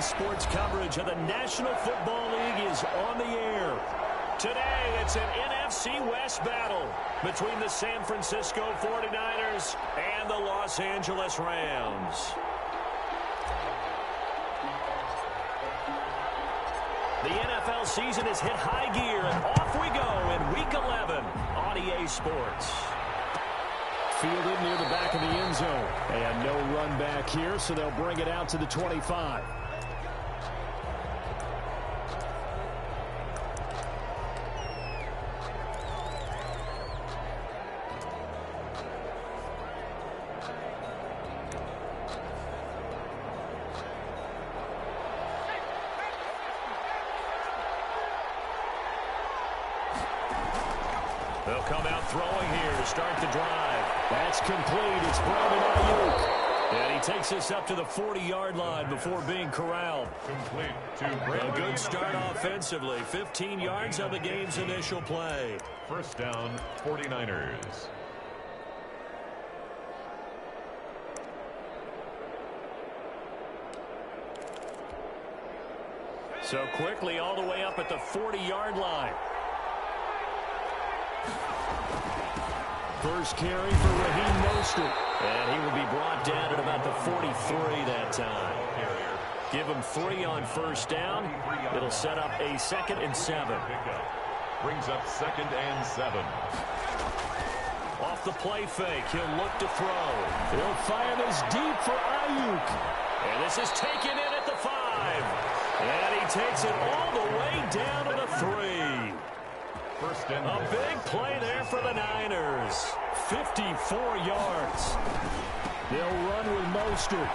sports coverage of the National Football League is on the air. Today, it's an NFC West battle between the San Francisco 49ers and the Los Angeles Rams. The NFL season has hit high gear, and off we go in Week 11 on EA Sports. Fielded near the back of the end zone. And no run back here, so they'll bring it out to the 25. They'll come out throwing here to start the drive. That's complete. It's Brandon Ayuk. And he takes us up to the 40-yard line before being corralled. Complete to Brandon. A good start offensively. 15 yards on the game's initial play. First down, 49ers. So quickly all the way up at the 40-yard line. First carry for Raheem Mostert. And he will be brought down at about the 43 that time. Give him 3 on first down. It'll set up a 2nd and 7. Brings up 2nd and 7. Off the play fake, he'll look to throw. He'll fire this deep for Ayuk. And this is taken in at the 5. And he takes it all the way down to the 3. First and a big play there for the Niners. 54 yards. They'll run with Mostert.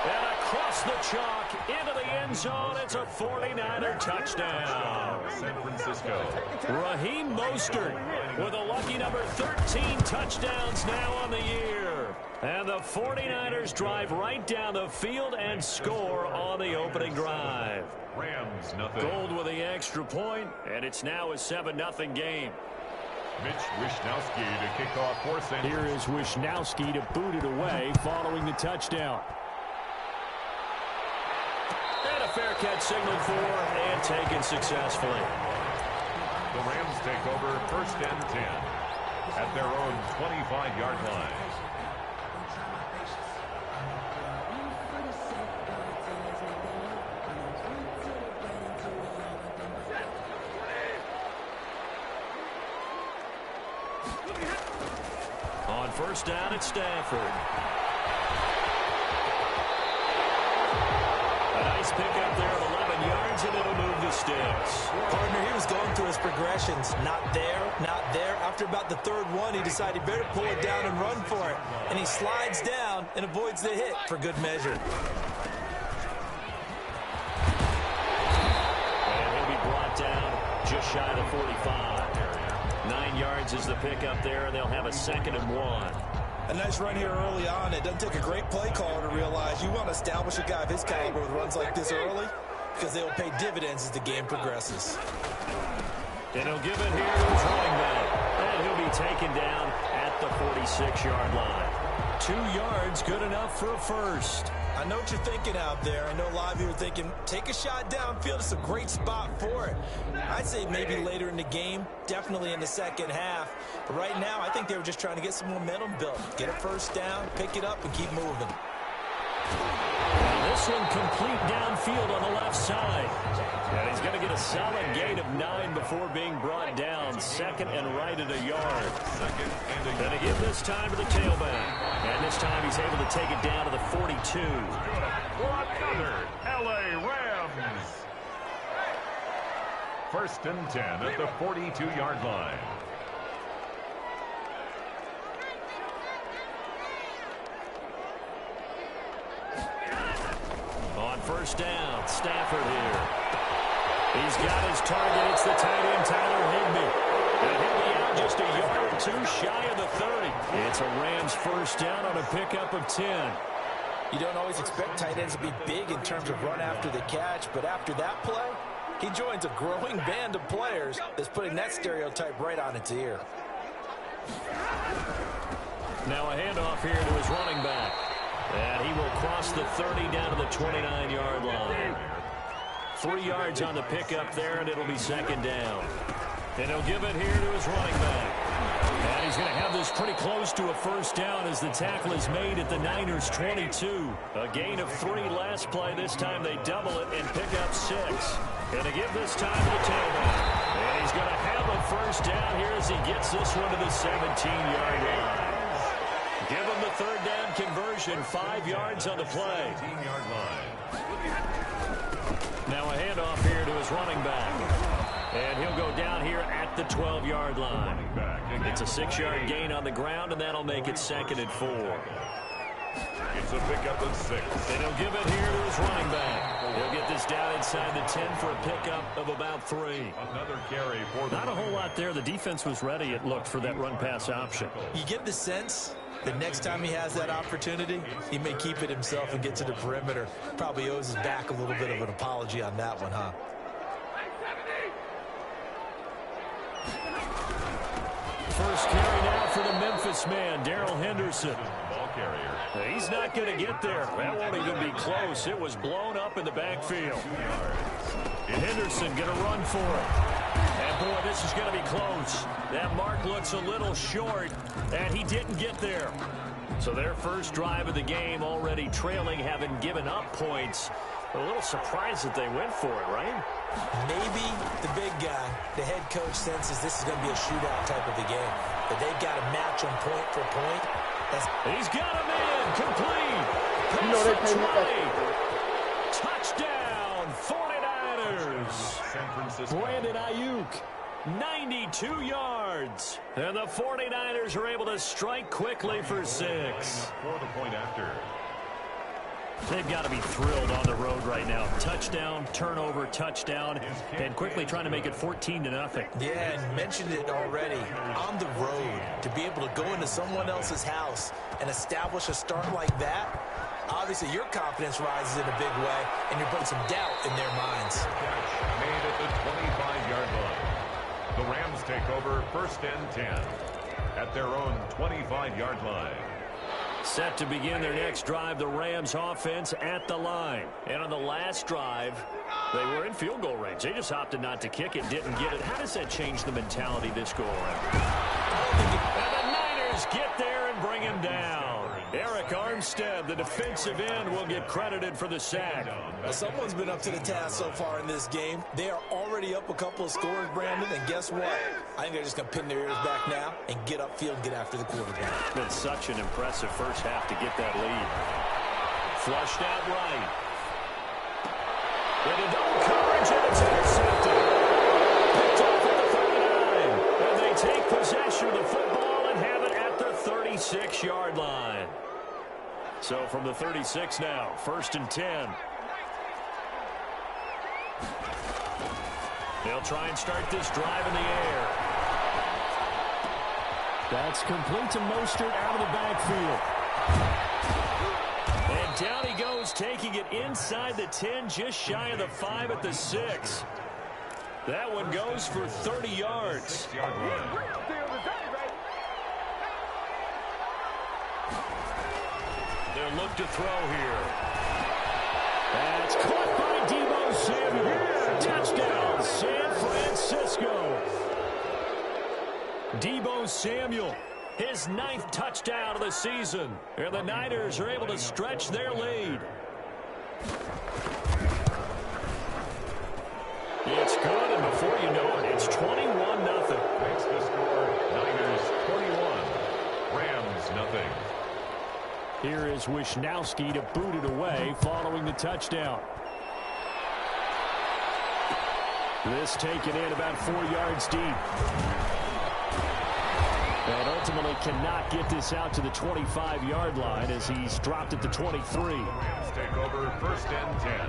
And across the chalk into the end zone. It's a 49er touchdown. San Francisco. Raheem Mostert with a lucky number 13 touchdowns now on the year. And the 49ers drive right down the field and score on the opening drive. Rams, nothing. Gold with the extra point, and it's now a 7-0 game. Mitch Wishnowsky to kick off for San Here is Wishnowsky to boot it away following the touchdown. And a fair catch signaled for and taken successfully. The Rams take over first and 10 at their own 25-yard line. On first down at Stafford. A nice pickup there of 11 yards, and it'll move the sticks. Partner, he was going through his progressions. Not there, not there. After about the 3rd one, he decided he better pull it down and run for it. And he slides down and avoids the hit for good measure. And he'll be brought down just shy of the 45. 9 yards is the pickup there, and they'll have a 2nd and 1. A nice run here early on. It doesn't take a great play caller to realize you want to establish a guy of his caliber with runs like this early because they will pay dividends as the game progresses. And he'll give it here to his running back. And he'll be taken down at the 46-yard line. 2 yards, good enough for a first. I know what you're thinking out there. I know a lot of you are thinking, take a shot downfield. It's a great spot for it. I'd say maybe later in the game, definitely in the second half. But right now, I think they were just trying to get some momentum built. Get a first down, pick it up, and keep moving. And this one complete downfield on the left side. And he's going to get a solid gain of 9 before being brought down. 2nd and right at a yard. And to give this time to the tailback. And this time he's able to take it down to the 42. For another LA Rams. First and 10 at the 42-yard line. On first down, Stafford here. He's got his target. It's the tight end, Tyler Higbee. And he'll be out just a yard or 2 shy of the 30. It's a Rams first down on a pickup of 10. You don't always expect tight ends to be big in terms of run after the catch, but after that play, he joins a growing band of players that's putting that stereotype right on its ear. Now a handoff here to his running back. And he will cross the 30 down to the 29-yard line. 3 yards on the pickup there, and it'll be second down. And he'll give it here to his running back. And he's going to have this pretty close to a first down as the tackle is made at the Niners' 22. A gain of 3 last play. This time they double it and pick up 6. And to give this time to the tailback. And he's going to have a first down here as he gets this one to the 17-yard line. Give him the third down conversion. 5 yards on the play. 17-yard line. Now a handoff here to his running back. And he'll go down here at the 12-yard line. It's a 6-yard gain on the ground, and that'll make it second and 4. It's a pickup of 6. And he'll give it here to his running back. He'll get this down inside the 10 for a pickup of about 3. Another carry for the... Not a whole lot there. The defense was ready, it looked, for that run-pass option. You get the sense that next time he has that opportunity, he may keep it himself and get to the perimeter. Probably owes his back a little bit of an apology on that one, huh? First carry now for the Memphis man, Darrell Henderson. Ball carrier. He's not going to get there. That won't even be close. It was blown up in the backfield. And Henderson going to run for it. And, boy, this is going to be close. That mark looks a little short, and he didn't get there. So their first drive of the game already trailing, having given up points. A little surprised that they went for it, right? Maybe the big guy, the head coach, senses this is going to be a shootout type of a game. That they've got to match them point for point. He's got him in. Complete. Pass touchdown, 49ers. San Francisco. Brandon Ayuk, 92 yards. And the 49ers are able to strike quickly for 6. For the point after. They've got to be thrilled on the road right now. Touchdown, turnover, touchdown, and quickly trying to make it 14-0. Yeah, and mentioned it already. On the road, to be able to go into someone else's house and establish a start like that, obviously your confidence rises in a big way, and you're putting some doubt in their minds. Catch made at the 25-yard line. The Rams take over 1st and 10 at their own 25-yard line. Set to begin their next drive, the Rams offense at the line. And on the last drive, they were in field goal range. They just opted not to kick it, didn't get it. How does that change the mentality this go around? And the Niners get there and bring him down. Eric Armstead, the defensive end, will get credited for the sack. Well, someone's been up to the task so far in this game. They are already up a couple of scores, Brandon, and guess what? I think they're just going to pin their ears back now and get upfield and get after the quarterback. It's been such an impressive first half to get that lead. Flushed out right. Into double coverage, and it's intercepted. Picked off at the 39. And they take possession of the football and have it at the 36-yard line. So from the 36 now, 1st and 10. They'll try and start this drive in the air. That's complete to Mostert out of the backfield. And down he goes, taking it inside the 10, just shy of the 5 at the 6. That one goes for 30 yards. 6-yard line. They'll look to throw here. That's caught by Deebo Samuel. Touchdown, San Francisco. Deebo Samuel, his 9th touchdown of the season. And the Niners are able to stretch their lead. It's good, and before you know it, it's 21-0. Makes the score Niners 21, Rams nothing. Here is Wisnowski to boot it away following the touchdown. This taken in about 4 yards deep. And ultimately cannot get this out to the 25-yard line as he's dropped at the 23. Rams take over 1st and 10.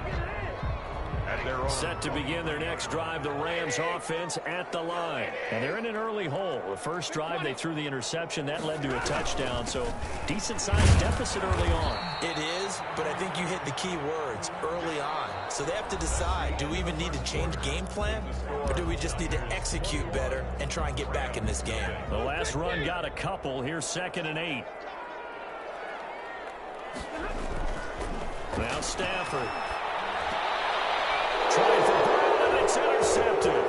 At their own. Set to begin their next drive, the Rams offense at the line. And they're in an early hole. The first drive, they threw the interception. That led to a touchdown, so decent-sized deficit early on. It is, but I think you hit the key words, early on. So they have to decide, do we even need to change game plan, or do we just need to execute better and try and get back in this game? The last run got a couple. Here's 2nd and 8. Now Stafford. Trying for Brown, and it's intercepted.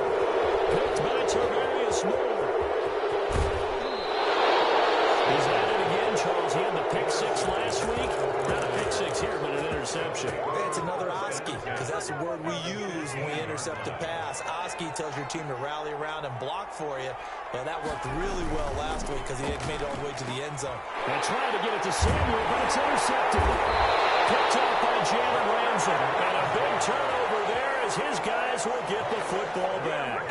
Picked by Tarvarius Moore. He's at it again, Charles. He had the pick six last week. Not a pick six here, but an interception. It's another Oski, because that's the word we use when we intercept a pass. Oski tells your team to rally around and block for you. Well, that worked really well last week because he had made it all the way to the end zone. They're trying to get it to Samuel, but it's intercepted. Picked up by Jalen Ramsey. And a big turnover there as his guys will get the football back.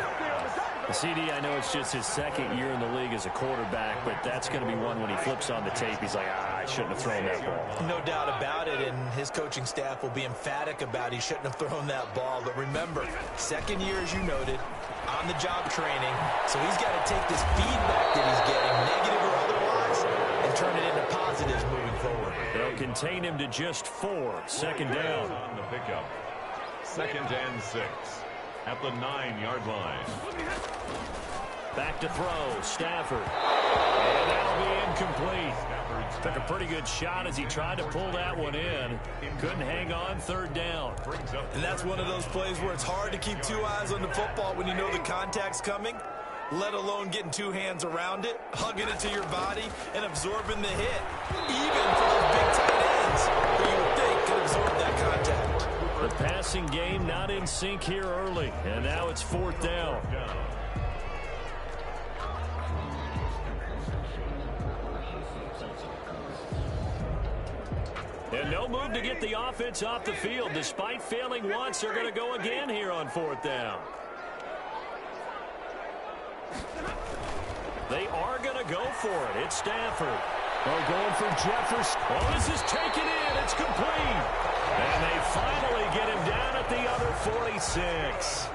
CD, I know it's just his second year in the league as a quarterback, but that's going to be one when he flips on the tape. He's like, I shouldn't have thrown that ball. No doubt about it, and his coaching staff will be emphatic about he shouldn't have thrown that ball. But remember, second year, as you noted, on-the-job training, so he's got to take this feedback that he's getting, negative or otherwise, and turn it into positives moving forward. They'll contain him to just 4. Second down. On the pickup. 2nd and 6 at the 9-yard line. Back to throw, Stafford. And that'll be incomplete. Took a pretty good shot as he tried to pull that one in. Couldn't hang on, 3rd down. And that's one of those plays where it's hard to keep 2 eyes on the football when you know the contact's coming, let alone getting 2 hands around it, hugging it to your body, and absorbing the hit. Even for those big tight ends who you would think could absorb that contact. The passing game not in sync here early, and now it's 4th down. And no move to get the offense off the field. Despite failing once, they're going to go again here on 4th down. They are going to go for it. It's Stafford. They're going for Jefferson. Oh, this is taken in. It's complete. And they finally get him down at the other 46.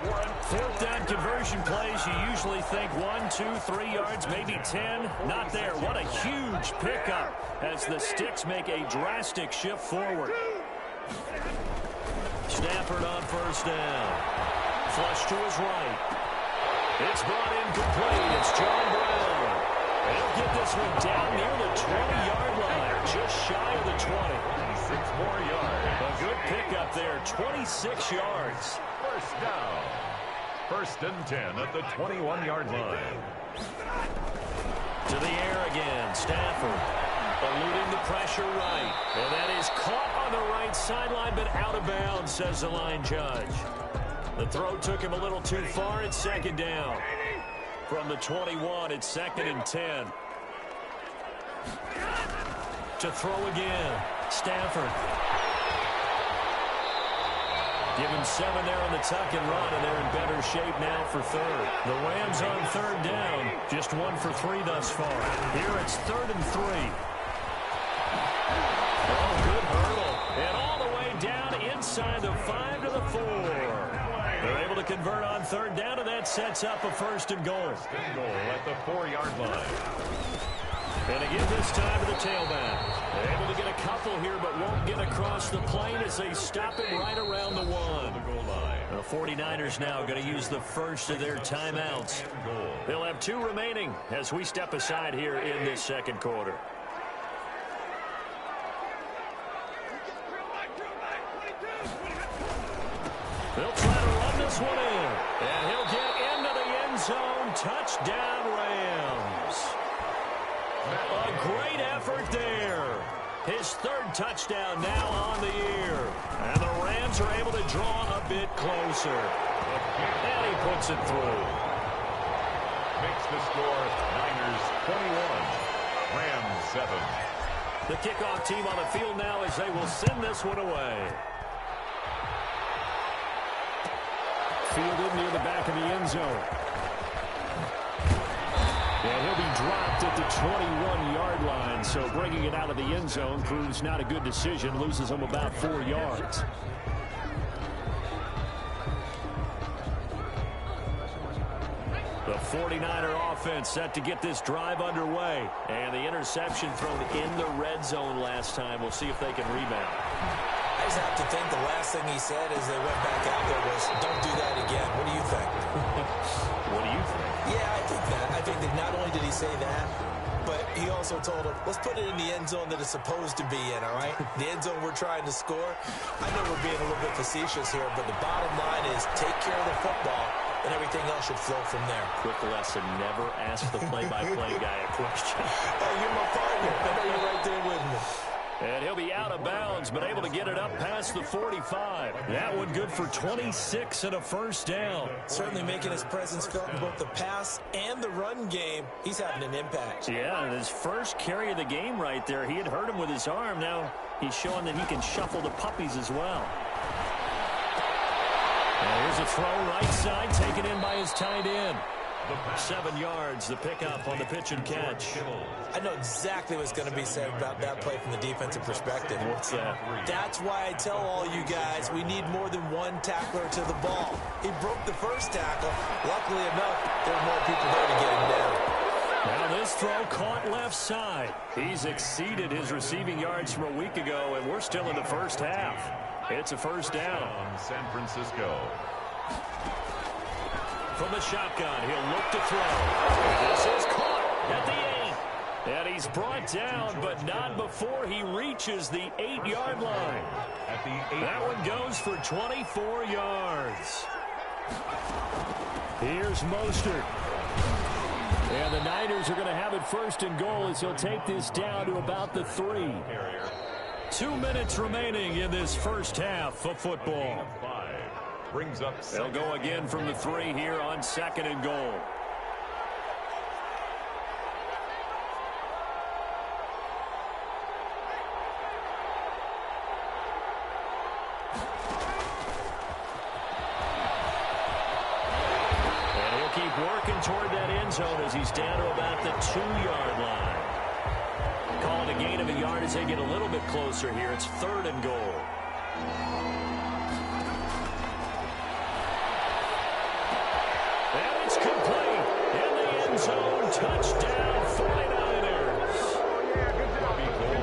4th down conversion plays, you usually think 1, 2, 3 yards, maybe 10. Not there. What a huge pickup as the Sticks make a drastic shift forward. Stafford on 1st down. Flush to his right. It's brought in complete. It's John Brown. They'll get this one down near the 20-yard line, just shy of the 20. 6 more yards. A good pickup there, 26 yards. 1st down. 1st and 10 at the 21-yard line. To the air again, Stafford. Eluding the pressure right. And that is caught on the right sideline, but out of bounds, says the line judge. The throw took him a little too far. It's 2nd down. From the 21, it's 2nd and 10. To throw again, Stafford. Give him 7 there on the tuck and run, and they're in better shape now for 3rd. The Rams on 3rd down, just 1 for 3 thus far. Here it's 3rd and 3. Oh, good hurdle. And all the way down inside the 5 to the 4. They're able to convert on 3rd down, and that sets up a 1st and goal. 1st and goal at the 4-yard line. And again this time to the tailback. They're able to get a couple here, but won't get across the plane as they stop it right around the 1. The goal line. The 49ers now going to use the first of their timeouts. They'll have 2 remaining as we step aside here in this 2nd quarter. They'll try to run this one in. And he'll get into the end zone. Touchdown, Rams. A great effort there. His 3rd touchdown now on the year. And the Rams are able to draw a bit closer. And he puts it through. Makes the score Niners 21, Rams 7. The kickoff team on the field now as they will send this one away. Fielded near the back of the end zone. And he'll be dropped at the 21-yard line. So bringing it out of the end zone proves not a good decision. Loses him about 4 yards. The 49er offense set to get this drive underway. And the interception thrown in the red zone last time. We'll see if they can rebound. I just have to think the last thing he said as they went back out there was, don't do that again. What do you think? What do you think? Yeah, I think that. I think that not only did he say that, but he also told him, let's put it in the end zone that it's supposed to be in, all right? The end zone we're trying to score. I know we're being a little bit facetious here, but the bottom line is take care of the football, and everything else should flow from there. Quick lesson, never ask the play-by-play guy a question. Hey, you're my partner. I know you're right there with me. And he'll be out of bounds, but able to get it up past the 45. That one good for 26 and a first down. Certainly making his presence felt in both the pass and the run game. He's having an impact. Yeah, and his first carry of the game right there. He had hurt him with his arm. Now he's showing that he can shuffle the puppies as well. And here's a throw right side, taken in by his tight end. 7 yards, the pickup on the pitch and catch. I know exactly what's going to be said about that play from the defensive perspective. What's that? That's why I tell all you guys we need more than one tackler to the ball. He broke the first tackle. Luckily enough, there are more people there to get him down. Now this throw caught left side. He's exceeded his receiving yards from a week ago, and we're still in the first half. It's a first down. San Francisco. From the shotgun, he'll look to throw. This is caught at the 8. And he's brought down, but not before he reaches the 8-yard line. At the 8. That one goes for 24 yards. Here's Mostert. And the Niners are going to have it first and goal as he'll take this down to about the 3. 2 minutes remaining in this first half of football. Brings up. They'll go again from the 3 here on second and goal. And he'll keep working toward that end zone as he's down to about the 2-yard line. Calling a gain of a yard as they get a little bit closer here. It's third and goal. Touchdown 49ers.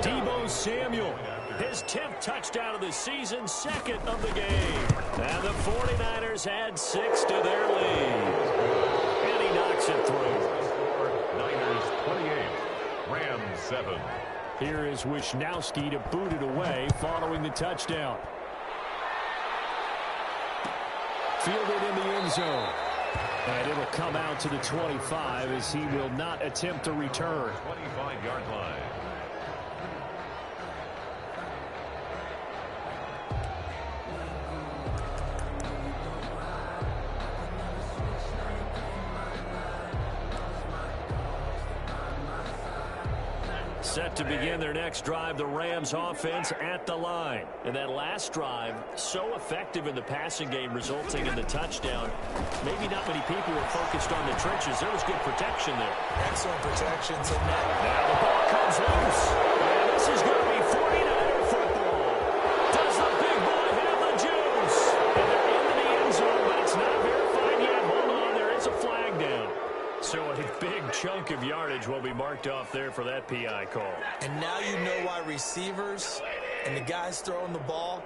Deebo Samuel, his 10th touchdown of the season, second of the game. And the 49ers add 6 to their lead. And he knocks it through. Niners 28, Rams 7. Here is Wisnowski to boot it away following the touchdown. Fielded in the end zone. And it'll come out to the 25 as he will not attempt to return. 25-yard line. Set to begin their next drive, the Rams offense at the line. And that last drive, so effective in the passing game, resulting in the touchdown. Maybe not many people were focused on the trenches. There was good protection there. Excellent protection. So now the ball comes loose. And this is going to be 49er football. Does the big boy have the juice? And they're into the end zone, but it's not verified yet. Hold on, there is a flag down. So a big chunk of yardage will be marked off there for that PI call. And now you know why receivers and the guys throwing the ball,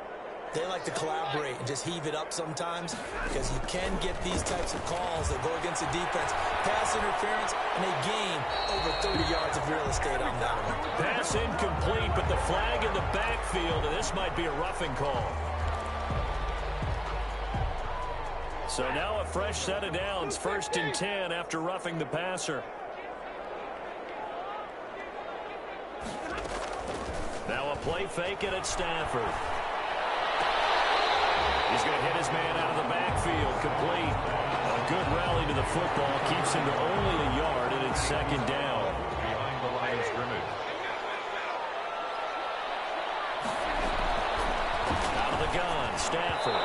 they like to collaborate and just heave it up sometimes, because you can get these types of calls that go against the defense. Pass interference, and they gain over 30 yards of real estate on that one. Pass incomplete, but the flag in the backfield, and this might be a roughing call. So now a fresh set of downs, 1st and 10 after roughing the passer. Now a play fake it at Stafford. He's going to hit his man out of the backfield, complete. A good rally to the football keeps him to only a yard, and it's 2nd down. Behind the line of scrimmage. Out of the gun, Stafford.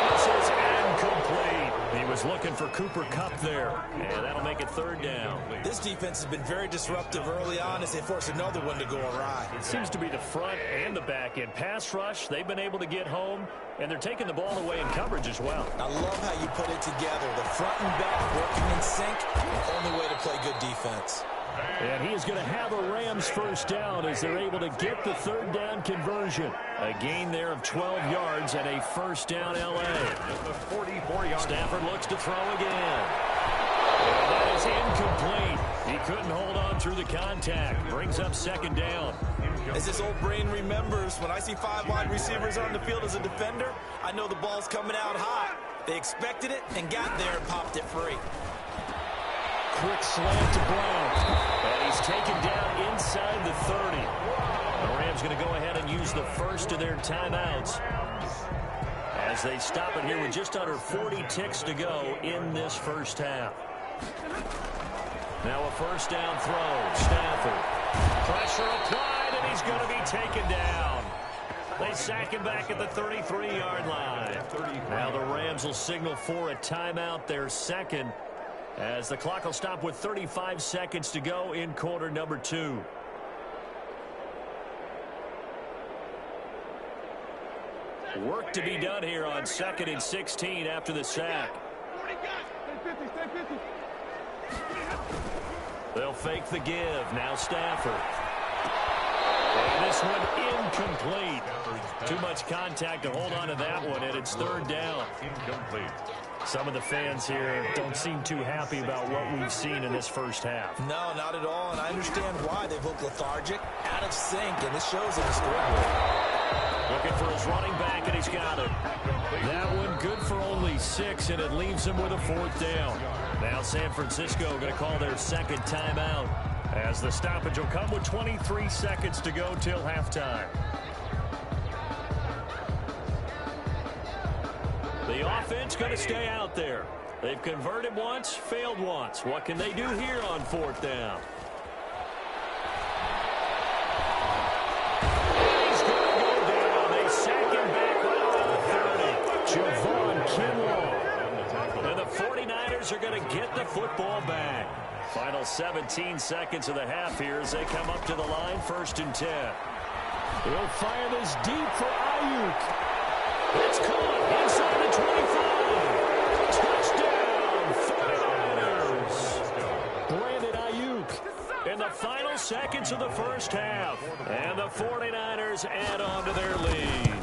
This is incomplete. He was looking for Cooper Kupp there, and that'll make it 3rd down. This defense has been very disruptive early on as they force another one to go awry. It seems to be the front and the back end. Pass rush, they've been able to get home, and they're taking the ball away in coverage as well. I love how you put it together. The front and back working in sync, the only way to play good defense. And he is going to have a Rams 1st down as they're able to get the 3rd down conversion. A gain there of 12 yards and a 1st down L.A. The 44-yard. Stafford looks to throw again. And that is incomplete. He couldn't hold on through the contact. Brings up second down. As this old brain remembers, when I see 5 wide receivers on the field as a defender, I know the ball's coming out hot. They expected it and got there and popped it free. Quick slant to Brown. And he's taken down inside the 30. The Rams going to go ahead and use the first of their timeouts as they stop it here with just under 40 ticks to go in this first half. Now a first down throw. Stafford. Pressure applied, and he's going to be taken down. They sack him back at the 33-yard line. Now the Rams will signal for a timeout, their second, as the clock will stop with 35 seconds to go in quarter number 2. Work to be done here on 2nd and 16 after the sack. They'll fake the give. Now Stafford. And this one incomplete. Too much contact to hold on to that one, and it's third down. Incomplete. Some of the fans here don't seem too happy about what we've seen in this first half. No, not at all, and I understand why. They've looked lethargic, out of sync, and this shows in the scoreboard. Looking for his running back, and he's got it. That one good for only 6, and it leaves him with a 4th down. Now San Francisco going to call their second timeout, as the stoppage will come with 23 seconds to go till halftime. The offense going to stay out there. They've converted once, failed once. What can they do here on 4th down? He's going to go down. They sack him back right to the 30. Javon Kinlaw. And the 49ers are going to get the football back. Final 17 seconds of the half here as they come up to the line, 1st and 10. They'll fire this deep for Ayuk. It's caught inside the 25. Touchdown, 49ers. Brandon Ayuk in the final seconds of the first half. And the 49ers add on to their lead.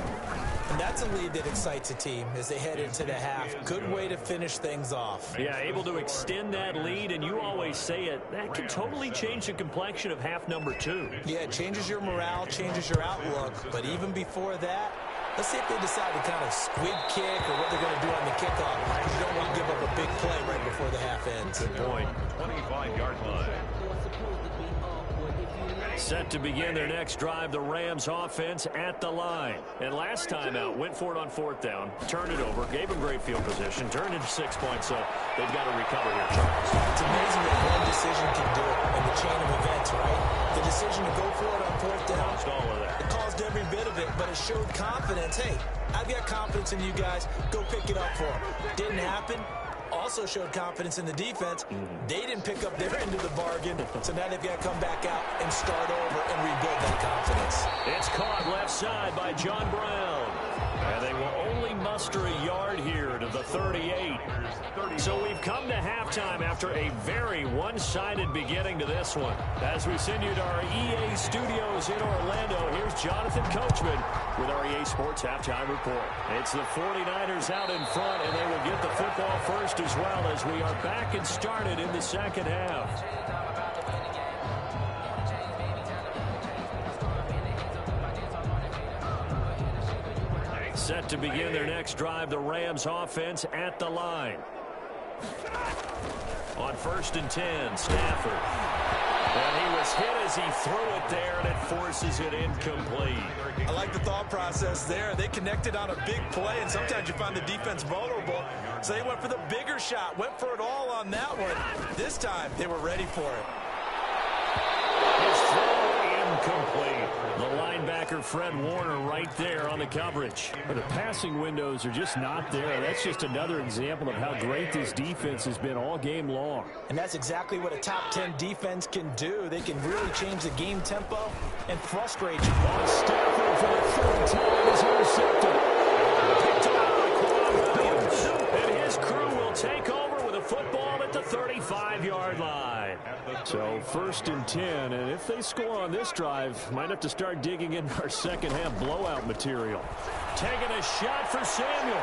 And that's a lead that excites a team as they head into the half. Good way to finish things off. Yeah, able to extend that lead, and you always say it, that can totally change the complexion of half number 2. Yeah, it changes your morale, changes your outlook. But even before that, let's see if they decide to kind of squib kick or what they're going to do on the kickoff, because you don't want to give up a big play right before the half ends. Good point. 25-yard line. Set to begin their next drive, the Rams offense at the line. And last time out, went for it on 4th down, turned it over, gave them great field position, turned into 6 points, so they've got to recover here, Charles. It's amazing what one decision can do in the chain of events, right? The decision to go for it on 4th down. Caused all of that. It caused every bit of it, but it showed confidence. Hey, I've got confidence in you guys. Go pick it up for them. Didn't happen. Also showed confidence in the defense. They didn't pick up their end of the bargain, so now they've got to come back out and start over and rebuild that confidence. It's caught left side by John Brown. And they will only muster a yard here to the 38. So we've come to halftime after a very one-sided beginning to this one. As we send you to our EA studios in Orlando, here's Jonathan Coachman with our EA Sports Halftime Report. It's the 49ers out in front, and they will get the football first as well as we are back and started in the second half. Set to begin their next drive, the Rams offense at the line. On 1st and 10, Stafford. And he was hit as he threw it there, and it forces it incomplete. I like the thought process there. They connected on a big play, and sometimes you find the defense vulnerable. So they went for the bigger shot, went for it all on that one. This time, they were ready for it. His throw incomplete. The linebacker, Fred Warner, right there on the coverage. But the passing windows are just not there. That's just another example of how great this defense has been all game long. And that's exactly what a top 10 defense can do. They can really change the game tempo and frustrate you. Stafford for the 3rd time is intercepted. Picked off by Williams. And his crew will take over with a football at the 35-yard line. So 1st and 10, and if they score on this drive, might have to start digging into our second half blowout material. Taking a shot for Samuel.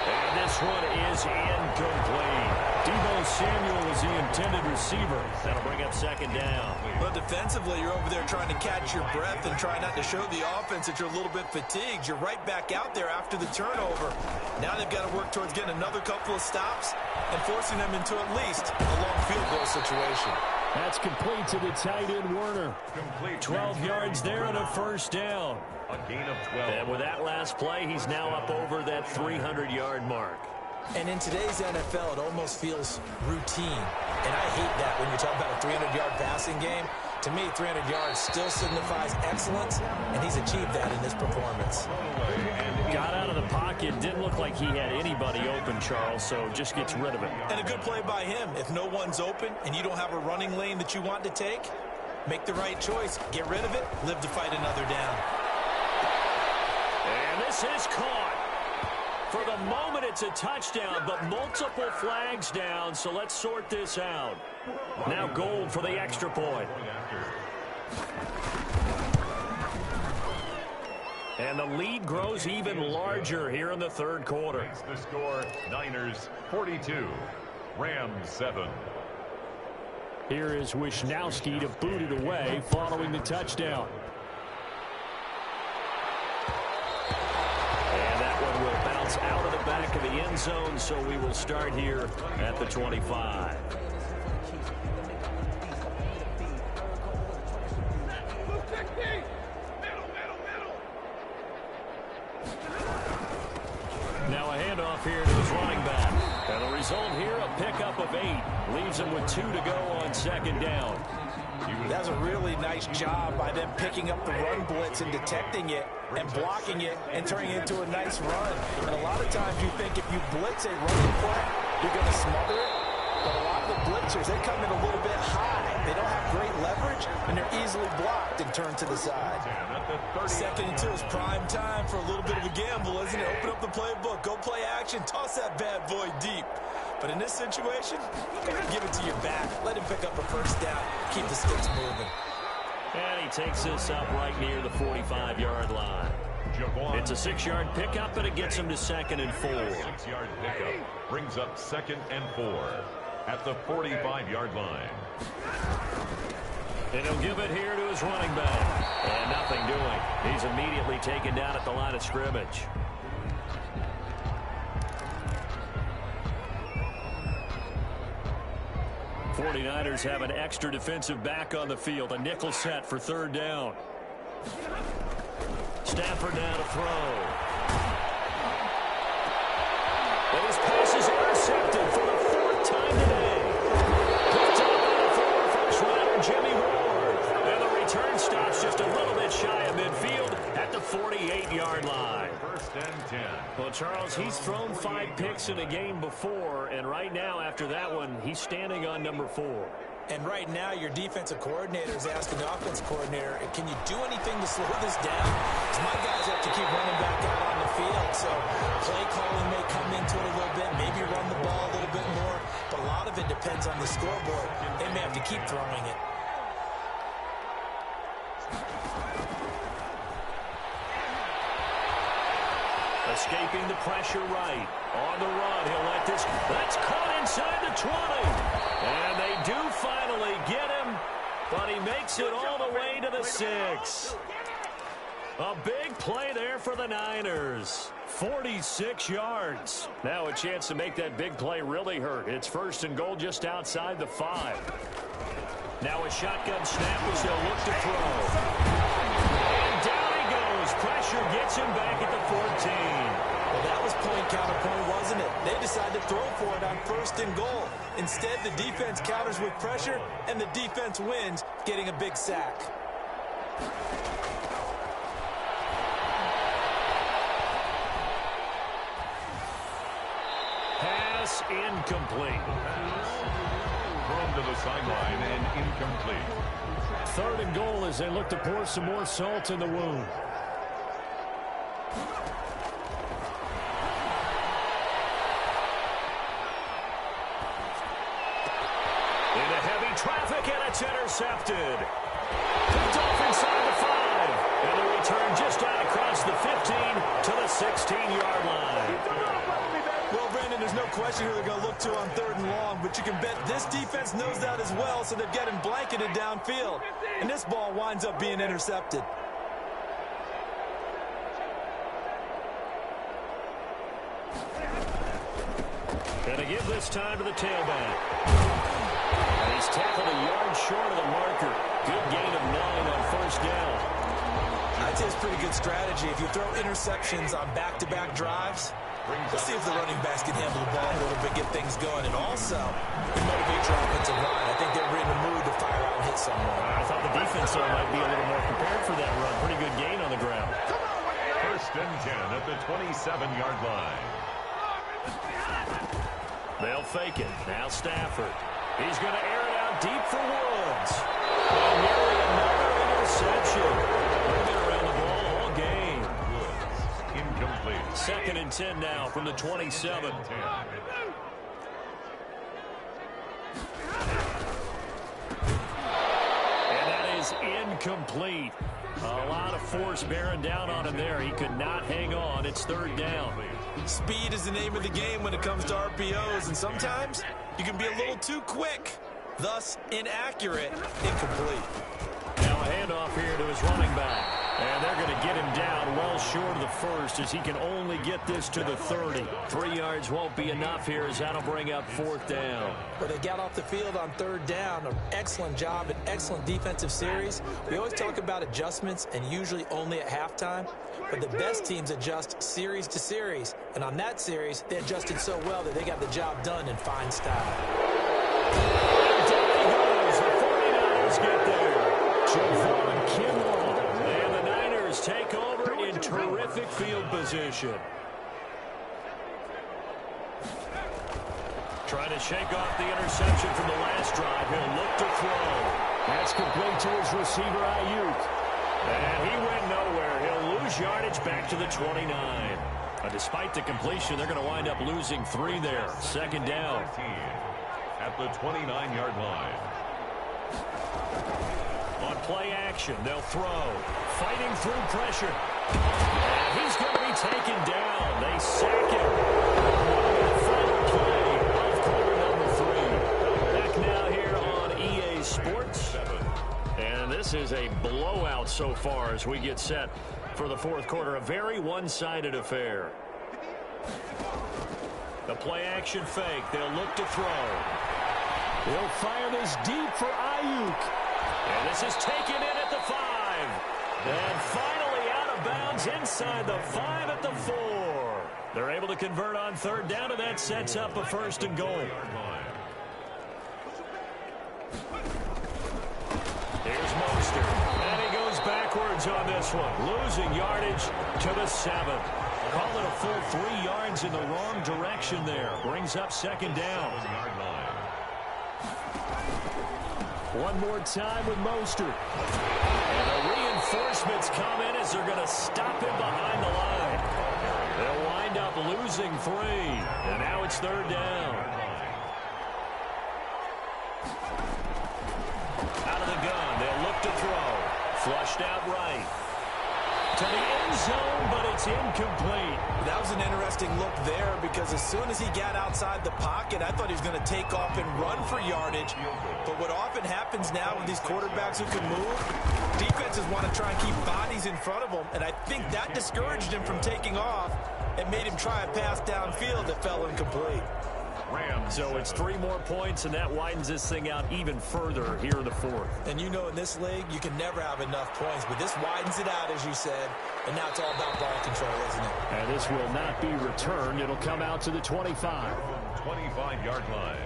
And this one is incomplete. Deebo Samuel is the intended receiver. That'll bring up second down. But defensively, you're over there trying to catch your breath and try not to show the offense that you're a little bit fatigued. You're right back out there after the turnover. Now they've got to work towards getting another couple of stops and forcing them into at least a long field goal situation. That's complete to the tight end, Werner. 12 yards there and a first down. A gain of 12. And with that last play, he's now up over that 300-yard mark. And in today's NFL, it almost feels routine. And I hate that when you talk about a 300-yard passing game. To me, 300 yards still signifies excellence, and he's achieved that in this performance. Got out of the pocket. Didn't look like he had anybody open, Charles, so just gets rid of it. And a good play by him. If no one's open and you don't have a running lane that you want to take, make the right choice. Get rid of it. Live to fight another down. And this is caught. For the moment, it's a touchdown, but multiple flags down, so let's sort this out. Now Gold for the extra point. And the lead grows even larger here in the third quarter. The score, Niners 42, Rams 7. Here is Wisnowski to boot it away following the touchdown. And that one will bounce out of the back of the end zone, so we will start here at the 25. Now a handoff here to his running back. And the result here, a pickup of 8. Leaves him with 2 to go on second down. That's a really nice job by them picking up the run blitz and detecting it and blocking it and turning it into a nice run. And a lot of times you think if you blitz a running play, you're going to smother it. But a lot of the blitzers, they come in a little bit high. They don't have great leverage, and they're easily blocked and turned to the side. Second and 2 is prime time for a little bit of a gamble, isn't it? Open up the playbook, go play action, toss that bad boy deep. But in this situation, give it to your back. Let him pick up a first down. Keep the sticks moving. And he takes this up right near the 45-yard line. It's a 6-yard pickup, and it gets him to second and 4. 6-yard pickup brings up second and 4 at the 45-yard line. And he'll give it here to his running back. And nothing doing. He's immediately taken down at the line of scrimmage. '49ers have an extra defensive back on the field. A nickel set for third down. Stafford now to throw. And his pass is intercepted for the 4th time today. Picked up by the former first-rounder Jimmy Ward. And the return stops just a little bit shy of midfield at the 48-yard line. First and 10. Well, Charles, he's thrown 5 picks in a game before, and right now, after that one, he's standing on number 4. And right now, your defensive coordinator is asking the offensive coordinator, can you do anything to slow this down? Because my guys have to keep running back out on the field. So play calling may come into it a little bit, maybe run the ball a little bit more. But a lot of it depends on the scoreboard. They may have to keep throwing it. Escaping the pressure right. On the run, he'll let this. That's caught inside the 20. And they do finally get him, but he makes it all the way to the 6. A big play there for the Niners. 46 yards. Now a chance to make that big play really hurt. It's first and goal just outside the 5. Now a shotgun snap as they'll look to throw. And down he goes. Pressure gets him back at the 14. Well, that was point counterpoint, wasn't it? They decided to throw for it on first and goal. Instead, the defense counters with pressure, and the defense wins, getting a big sack. Pass incomplete. Thrown to the sideline and incomplete. 3rd and goal as they look to pour some more salt in the wound. Into heavy traffic, and it's intercepted. Picked off inside the 5. And the return just out across the 15 to the 16-yard line. there's no question who they're going to look to on 3rd and long, but you can bet this defense knows that as well, so they're getting blanketed downfield. And this ball winds up being intercepted. Gonna give this time to the tailback. And he's tackled a yard short of the marker. Good gain of 9 on 1st down. I'd say it's pretty good strategy. If you throw interceptions on back-to-back drives, let's see if the running backs can handle the ball a little bit, get things going, and also motivate your offensive line. I think they're in the mood to fire out and hit someone. I thought the defense might be a little more prepared for that run. Pretty good gain on the ground. 1st and 10 at the 27-yard line. They'll fake it. Now Stafford. He's going to air it out deep for Woods. And nearly another interception. They've been around the ball all game. Woods, incomplete. 2nd and 10 now from the 27. And that is incomplete. A lot of force bearing down on him there. He could not hang on. It's 3rd down. Speed is the name of the game when it comes to RPOs, and sometimes you can be a little too quick, thus inaccurate, incomplete. Now a handoff here to his running back. And they're going to get him down well short of the 1st as he can only get this to the 30. 3 yards won't be enough here as that'll bring up 4th down. But they got off the field on 3rd down. An excellent job, an excellent defensive series. We always talk about adjustments and usually only at halftime. But the best teams adjust series to series. And on that series, they adjusted so well that they got the job done in fine style. And down he goes. The 49ers get there. Javon Kinlaw. And the Niners take over in terrific field position. Trying to shake off the interception from the last drive. He'll look to throw. That's complete to his receiver, Ayuk. And he went nowhere. He'll lose yardage back to the 29. Despite the completion, they're going to wind up losing 3 there. 2nd down. At the 29-yard line. On play action, they'll throw. Fighting through pressure. And he's going to be taken down. They sack him. Final play of quarter number 3. Back now here on EA Sports. And this is a blowout so far as we get set for the 4th quarter. A very one-sided affair. The play action fake. They'll look to throw. They'll fire this deep for Ayuk. And this is taken in at the 5. And finally out of bounds inside the 5 at the 4. They're able to convert on 3rd down, and that sets up a 1st and goal. Here's Mostert. And he goes backwards on this one. Losing yardage to the 7. Call it a full 3 yards in the wrong direction there. Brings up 2nd down. One more time with Mostert. And the reinforcements come in as they're going to stop him behind the line. They'll wind up losing 3. And now it's 3rd down. Out of the gun. They'll look to throw. Flushed out right. To the end zone, but it's incomplete. That was an interesting look there because as soon as he got outside the pocket, I thought he was going to take off and run for yardage. But what often happens now with these quarterbacks who can move, defenses want to try and keep bodies in front of them, and I think that discouraged him from taking off and made him try a pass downfield that fell incomplete. So it's 3 more points, and that widens this thing out even further here in the 4th. And you know in this league, you can never have enough points, but this widens it out, as you said, and now it's all about ball control, isn't it? And this will not be returned. It'll come out to the 25. 25-yard line.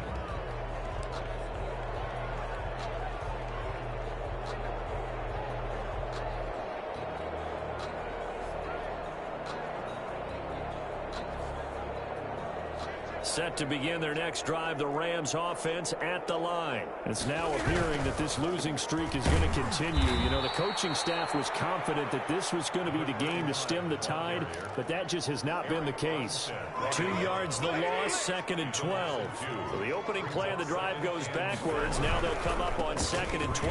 Set to begin their next drive, the Rams offense at the line. It's now appearing that this losing streak is going to continue. You know, the coaching staff was confident that this was going to be the game to stem the tide, but that just has not been the case. 2 yards the loss, 2nd and 12. So the opening play of the drive goes backwards. Now they'll come up on 2nd and 12.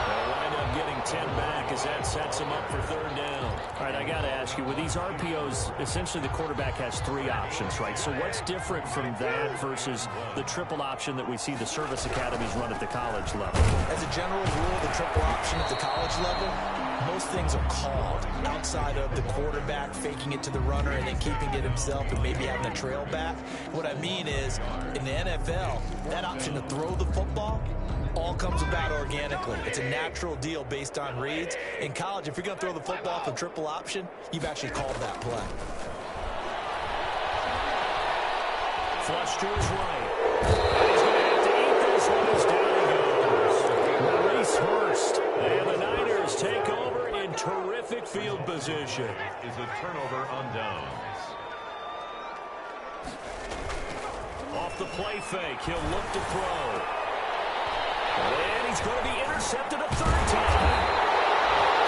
They'll wind up getting 10 back as that sets him up for third down. All right, I got to ask you, with these RPOs, essentially the quarterback has 3 options, right? So what's different from that versus the triple option that we see the service academies run at the college level? As a general rule, the triple option at the college level, most things are called outside of the quarterback faking it to the runner and then keeping it himself and maybe having a trail back. What I mean is, in the NFL, that option to throw the football all comes about organically. It's a natural deal based on reads. In college, if you're going to throw the football for triple option, you've actually called that play. Flush to his right. And he's going to have to eat this one as down he goes. Maurice Hurst. And the Niners take over in terrific field position. Is a turnover on downs. Off the play fake, he'll look to throw. And he's going to be intercepted a third time.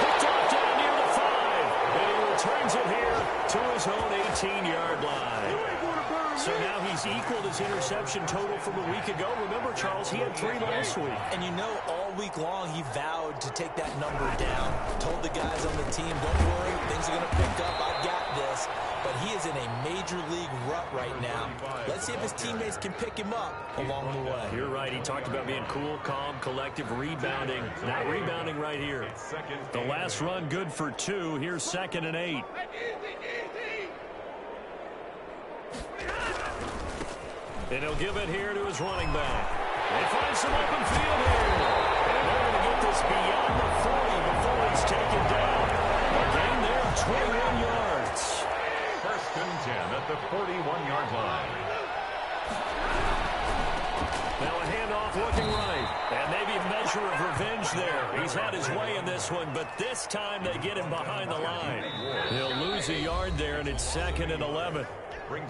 Picked off down near the 5. And he returns it here to his own 18-yard line. So now he's equaled his interception total from a week ago. Remember, Charles, he had 3 last week. And you know, all week long, he vowed to take that number down. Told the guys on the team, don't worry, things are going to pick up. I got this. But he is in a major league rut right now. Let's see if his teammates can pick him up along the way. You're right. He talked about being cool, calm, collective, rebounding. Not rebounding right here. The last run good for 2. Here's 2nd and 8. And he'll give it here to his running back. They find some open field here. And they're going to get this beyond the 40 before he's taken down. A gain there of 21 yards. 1st and 10 at the 41-yard line. Now a handoff looking right. And maybe a measure of revenge there. He's had his way in this one, but this time they get him behind the line. He'll lose a yard there, and it's 2nd and 11.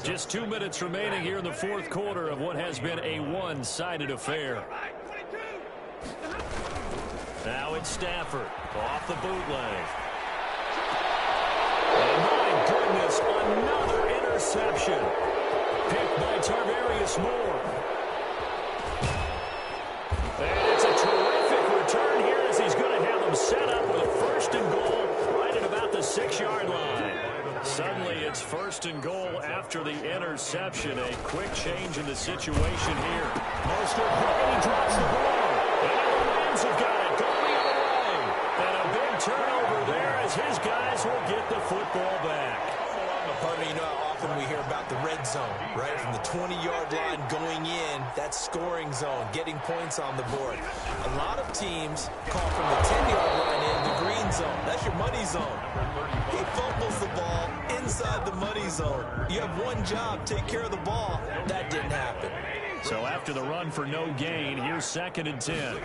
Just 2 minutes remaining here in the 4th quarter of what has been a one-sided affair. Now it's Stafford off the bootleg. And my goodness, another interception. Picked by Tarvarius Moore. And it's a terrific return here as he's going to have them set up with a 1st and goal right at about the 6-yard line. Suddenly it's 1st and goal after the interception. A quick change in the situation here. Mostert, he drops the ball. And the Rams have got it going the other way. And a big turnover there as his guys will get the football back. Partner, you know how often we hear about the red zone, right? From the 20-yard line going in, that's scoring zone, getting points on the board. A lot of teams call from the 10-yard line in the green zone. That's your money zone. He fumbles the ball inside the money zone. You have one job, take care of the ball. That didn't happen. So after the run for no gain, here's 2nd and 10.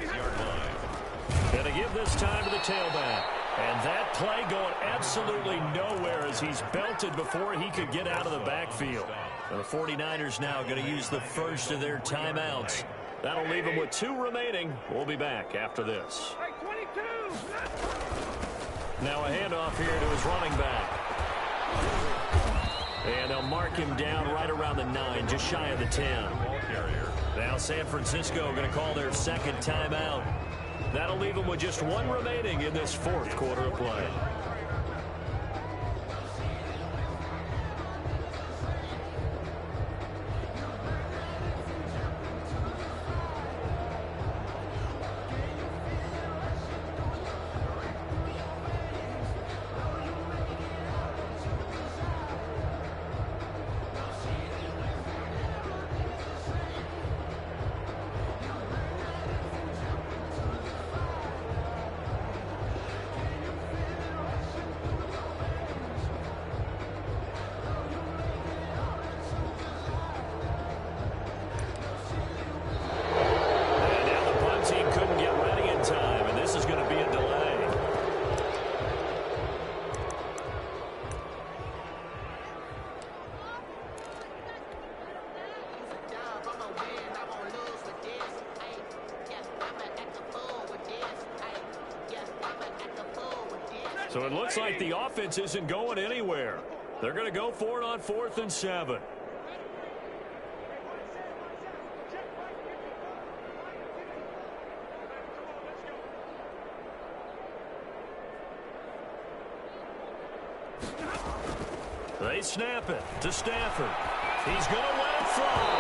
Going to give this time to the tailback. And that play going absolutely nowhere as he's belted before he could get out of the backfield. The 49ers now going to use the first of their timeouts. That'll leave them with 2 remaining. We'll be back after this. Now a handoff here to his running back. And they'll mark him down right around the 9, just shy of the 10. Now San Francisco going to call their 2nd timeout. That'll leave them with just 1 remaining in this 4th quarter of play. So it looks like the offense isn't going anywhere. They're going to go for it on 4th and 7. They snap it to Stafford. He's going to let it fly.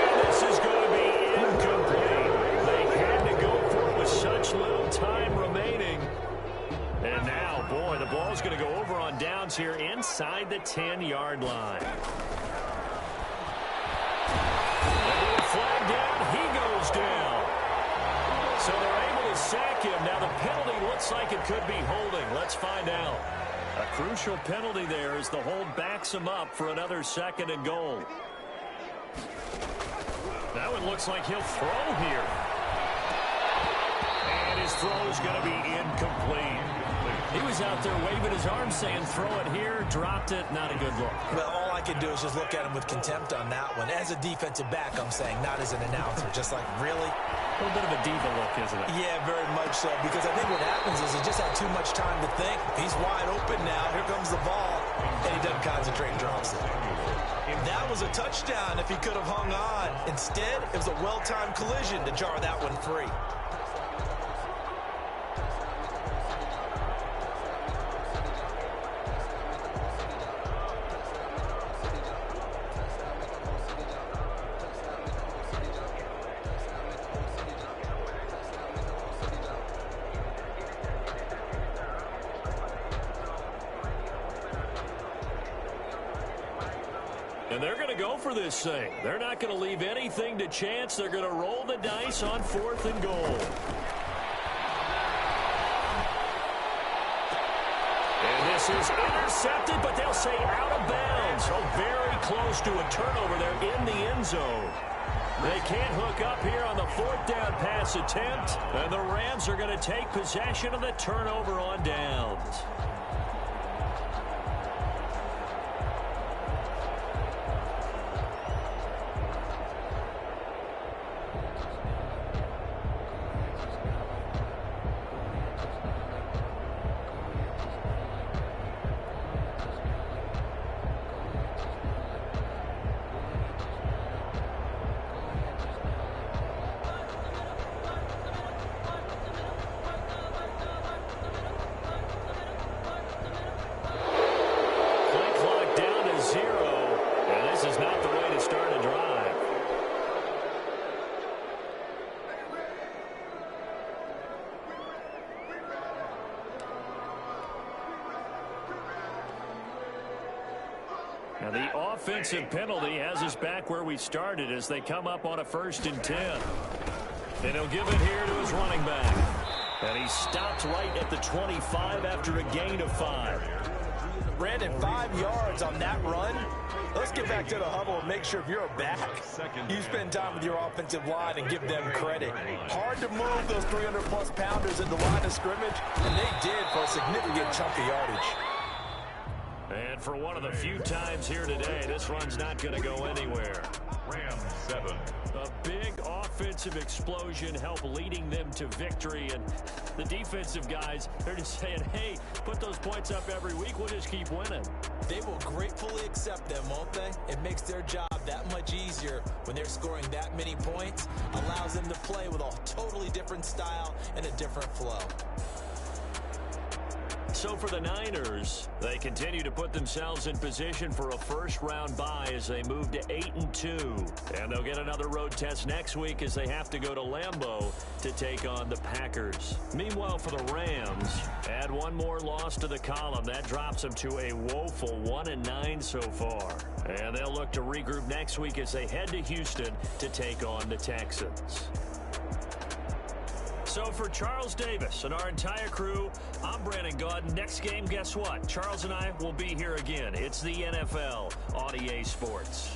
And this is going to be incomplete. They had to go for it with such little time remaining. And now, boy, the ball's going to go over on downs here inside the 10-yard line. And a flag down. He goes down. So they're able to sack him. Now the penalty looks like it could be holding. Let's find out. A crucial penalty there as the hold backs him up for another 2nd and goal. Now it looks like he'll throw here. And his throw is going to be incomplete. He was out there waving his arms saying, throw it here, dropped it, not a good look. Well, all I can do is just look at him with contempt on that one. As a defensive back, I'm saying, not as an announcer. Just like, really? A little bit of a diva look, isn't it? Yeah, very much so. Because I think what happens is he just had too much time to think. He's wide open now. Here comes the ball. And he doesn't concentrate and drops it. That was a touchdown if he could have hung on. Instead, it was a well-timed collision to jar that one free. And they're going to go for this thing. They're not going to leave anything to chance. They're going to roll the dice on 4th and goal. And this is intercepted, but they'll say out of bounds. So very close to a turnover there in the end zone. They can't hook up here on the 4th down pass attempt. And the Rams are going to take possession of the turnover on downs. Now the offensive penalty has us back where we started as they come up on a 1st and 10. And he'll give it here to his running back. And he stops right at the 25 after a gain of 5. Brandon, 5 yards on that run. Let's get back to the huddle and make sure if you're a back, you spend time with your offensive line and give them credit. Hard to move those 300-plus pounders at the line of scrimmage, and they did for a significant chunk of yardage. And for one of the few times here today, this run's not going to go anywhere. Rams 7. A big offensive explosion helped leading them to victory. And the defensive guys, they're just saying, hey, put those points up every week. We'll just keep winning. They will gratefully accept them, won't they? It makes their job that much easier when they're scoring that many points. Allows them to play with a totally different style and a different flow. So for the Niners, they continue to put themselves in position for a first-round bye as they move to 8-2. And they'll get another road test next week as they have to go to Lambeau to take on the Packers. Meanwhile, for the Rams, add one more loss to the column. That drops them to a woeful 1-9 so far. And they'll look to regroup next week as they head to Houston to take on the Texans. So for Charles Davis and our entire crew, I'm Brandon Gaudin. Next game, guess what? Charles and I will be here again. It's the NFL on EA Sports.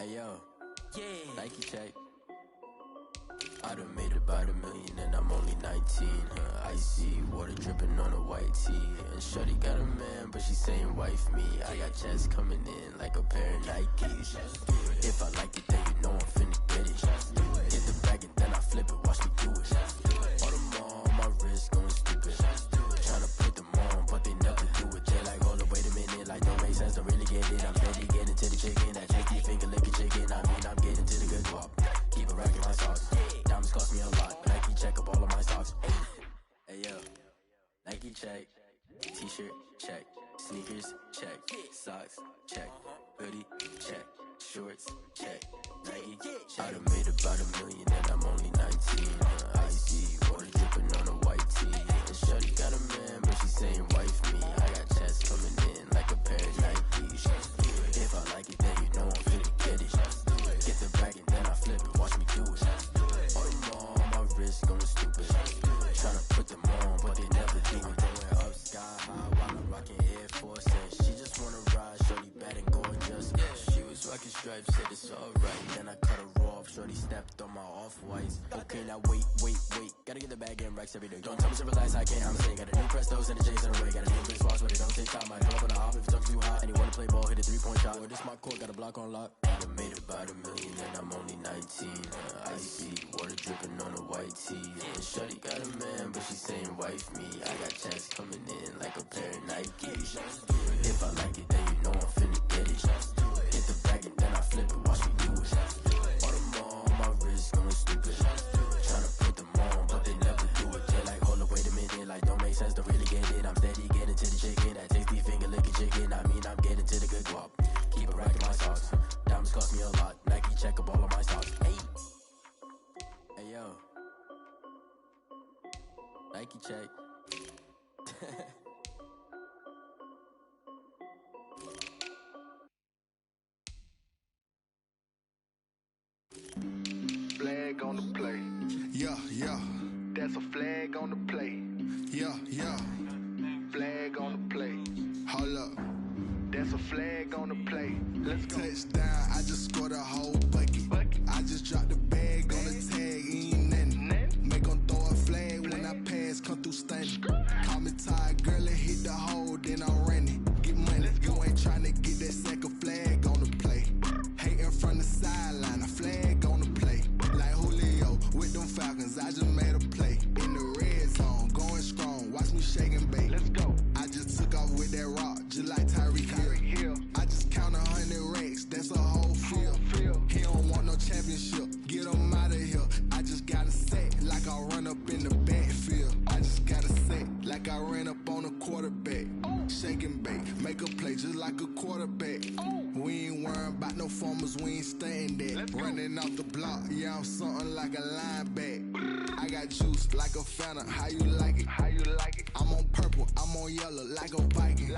Hey yo, yeah. Nike check. I done made about $1 million and I'm only 19. Icy water dripping on a white tee. And shorty got a man, but she saying wife me. I got checks coming in like a pair of Nikes. If I like it, then you know I'm finna get it. Get the bag and then I flip it, watch me do it. All them all on my wrist going stupid. Tryna put them on, but they never do it. They like, hold up, wait a minute, like don't make sense, don't really get it. I'm steady getting to the chicken, that tasty finger licking chicken. I mean, I'm getting to the good guap. Keep it racking my socks. Diamonds cost me a lot. Nike check up all of my socks. Hey yo, Nike check. T-shirt check. Sneakers check. Socks check. Hoodie check. Shorts check. Nike check. I done made about $1 million and I'm only 19. Icy water dripping on a white tee. And shorty got a man, but she saying wife me. I got checks coming in like a pair of Nikes. If I like it, then you know I'm finna get it. Get the bag and then I flip it, watch me do it. All them all on my wrist going stupid. Tryna put them on, but they never do it. Going up sky high while I'm rocking Air Force. And she just wanna ride, shorty bad and gorgeous. She was rocking stripes, said it's alright. Then I cut her off, shorty stepped on my off-whites. Okay, now wait. Gotta get the bag and racks every day. Don't tell me to relax, I can't, I'm saying. Got a new Prestos and a J's in the way. Got a new wrist watch, but it don't take time. I pull up on a hop if it's too hot. And you wanna play ball, hit a 3-point shot. Well, this my court, got a block on lock. I done made about $1 million and I'm only 19. Icy water dripping on a white tee. And shorty got a man, but she saying wife me. I got checks coming in like a pair of Nikes. If I like it, then you know I'm finna get it. Hit the bag and then I flip it, watch me do it. All them all on my wrist going stupid. Tryna put them on, but they never do it. They like, hold up, wait a minute, like don't make sense, don't really get it. I'm steady getting to the chicken, that tasty finger licking chicken. I mean, I'm getting to the good guap. Keep it racking my socks. Diamonds cost me a lot. Nike check up all of my socks. Hey yo, Nike check. Flag on the play. Yeah. That's a flag on the play. Yeah. Flag on the play. Hold up. That's a flag on the play. Let's go. Touchdown, I just scored a whole bucket. I just dropped the bag on the tag, ain't nothing. Make them throw a flag when I pass, come through stunning. Call me tired, girl, and hit the hole, then I'm running. Get money, you ain't tryna get that second flag on the play. Hating from the sideline, a flag on the play. Like Julio with them Falcons, I just made a play. In the red zone, going strong, watch me shake and bake. Let's go. I just took off with that rock, just like Tyreek Hill. I just count 100 racks, that's a whole field. He don't want no championship, get him out of here. I just got a set, like I run up in the backfield. I just got a set, like I ran up on a quarterback. Shake and bake, make a play just like a quarterback. We ain't worrying about no formers, we ain't staying there. Running off the block, yeah, I'm something like a linebacker. I got juice like a Fanta, how you like it? I'm on purple, I'm on yellow, like a Viking.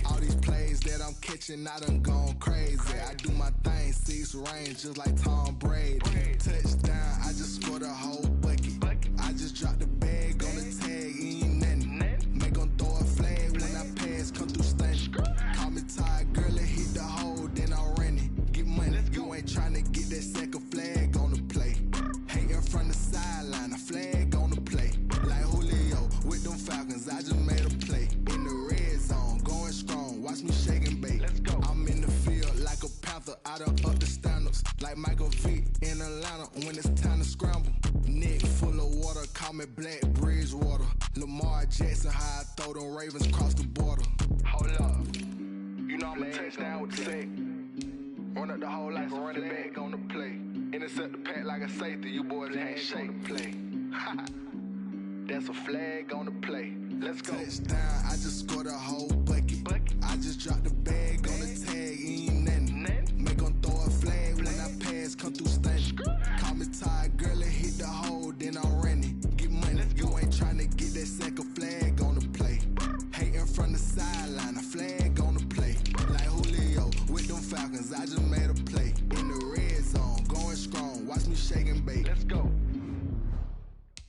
All these plays that I'm catching, I done gone crazy. I do my thing, 6 range, just like Tom Brady. Touchdown, I just scored a whole bucket. I just dropped the bag on the tag, ain't nothing. Make them throw a flag when I pass, come through stunning. Call me tired, girl, and hit the hole, then I'm running. Get money, you ain't tryna get that second flag on the play. Hating from the sideline, a flag on the play. Like Julio with them Falcons, I just made a play. In the red zone, going strong, watch me shake and bake. Let's go. I'm in the field like a Panther, I done up the standards. Like Michael Vick in Atlanta when it's time to scramble. Neck full of water, call me Black Bridgewater. Lamar Jackson, how I throw them Ravens cross the border. Hold up, you know I'm a touchdown with the sack. Run up the hole like a running back on the play. Intercept the pack like a safety, you boys ain't shake the play. That's a flag on the play. Let's go. Touchdown, I just scored a whole bucket. I just dropped the bag on the tag, ain't nothing. Make them throw a flag when I pass, come through stunning. Call me tired, girl, and hit the hole, then I'm running. Get money, you ain't tryna get that second flag on the play. Hating from the sideline, a flag on the play. Like Julio with them Falcons, I just made a play. In the red zone, going strong, watch me shake and bake. Let's go.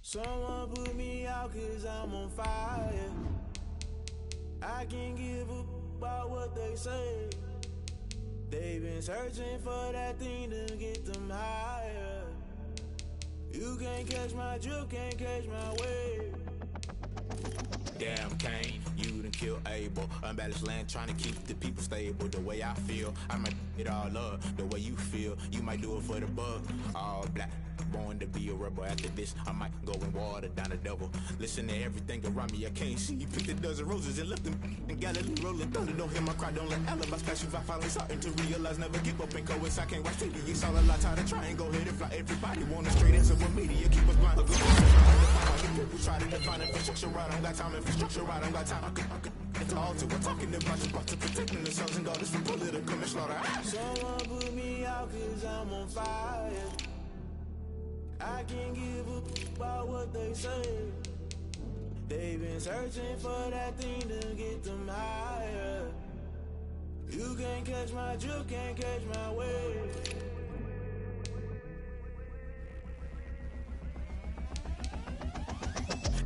Someone put me out cause I'm on fire. I can't give up about what they say. They've been searching for that thing to get them higher. You can't catch my drift, can't catch my wave. Damn Kane, you done killed Abel. Unbalanced land trying to keep the people stable. The way I feel, I might it all up. The way you feel, you might do it for the bug. All black, born to be a rebel. After this, I might go and water down the devil. Listen to everything around me, I can't see. Picked a dozen roses and left them in Galilee rolling thunder. Don't hear my cry, don't let alibis pass you. If I finally starting to realize, never give up and coast. I can't watch TV, it's all a lot. Tired of trying, go ahead and fly. Everybody want a straight answer with media, keep us blind. People try to define infrastructure right, I don't got time. Infrastructure right, I don't got time. It's all to we're talking about you, about to protecting the sons and daughters from political and slaughter. Someone put me out cause I'm on fire. I can't give a about what they say. They've been searching for that thing to get them higher. You can't catch my drift, can't catch my wave.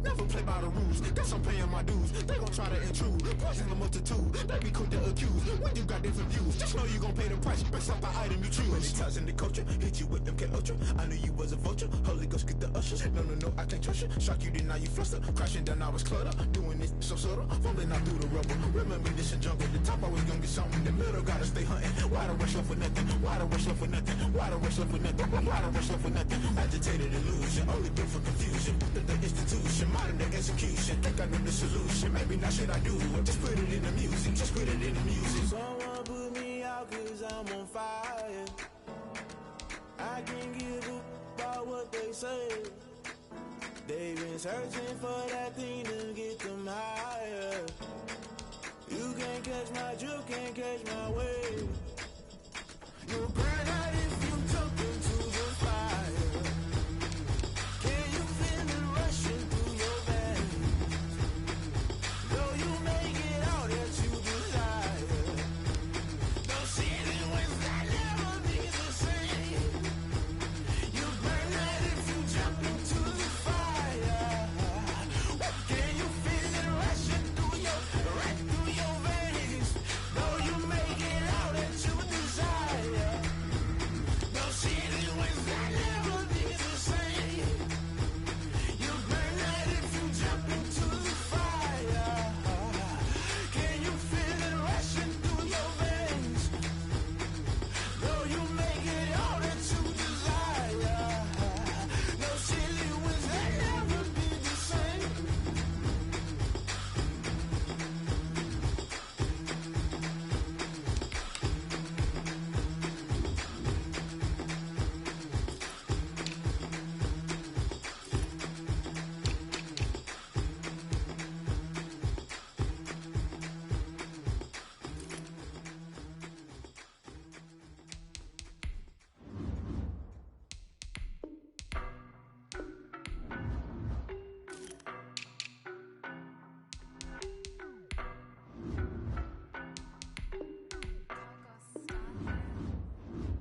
Never play by the rules, guess I'm paying my dues. They gon' try to intrude, poison the multitude. They be quick to accuse, when you got different views. Just know you gon' pay the price, based off the item you choose. Many times in the culture, hit you with them K-Ultra. I knew you was a vulture, Holy Ghost get the ushers. No, I can't trust you. Shock you, then now you fluster. Crashing down, I was cluttered. Doing this so subtle, fumbling out through the rubble. Remember this in jungle, the top always gonna get something. The middle gotta stay hunting. Why the rush left for nothing? Why the rush left for nothing? Why the rush left for nothing? Why the rush left for nothing? Agitated illusion, only built for confusion. The institution, modern day execution. Think I know the solution. Maybe not shit I do. Just put it in the music. Just put it in the music. Someone put me out cause I'm on fire. I can't give a about what they say. They've been searching for that thing to get them higher. You can't catch my drift, can't catch my wave. You'll burn out if you jump into the fire. Can you feel it rushing through your veins? Though you make it out that you desire. Don't see it when that never be the same. You burn out if you jump into the fire. Can you feel it rushing through your veins? Though you make it out that you desire. Don't see it when that never be the same. You burn out if you jump into the fire. Can you feel it rushing through your veins? Though you make it all that you desire. No silly wins that never be the same.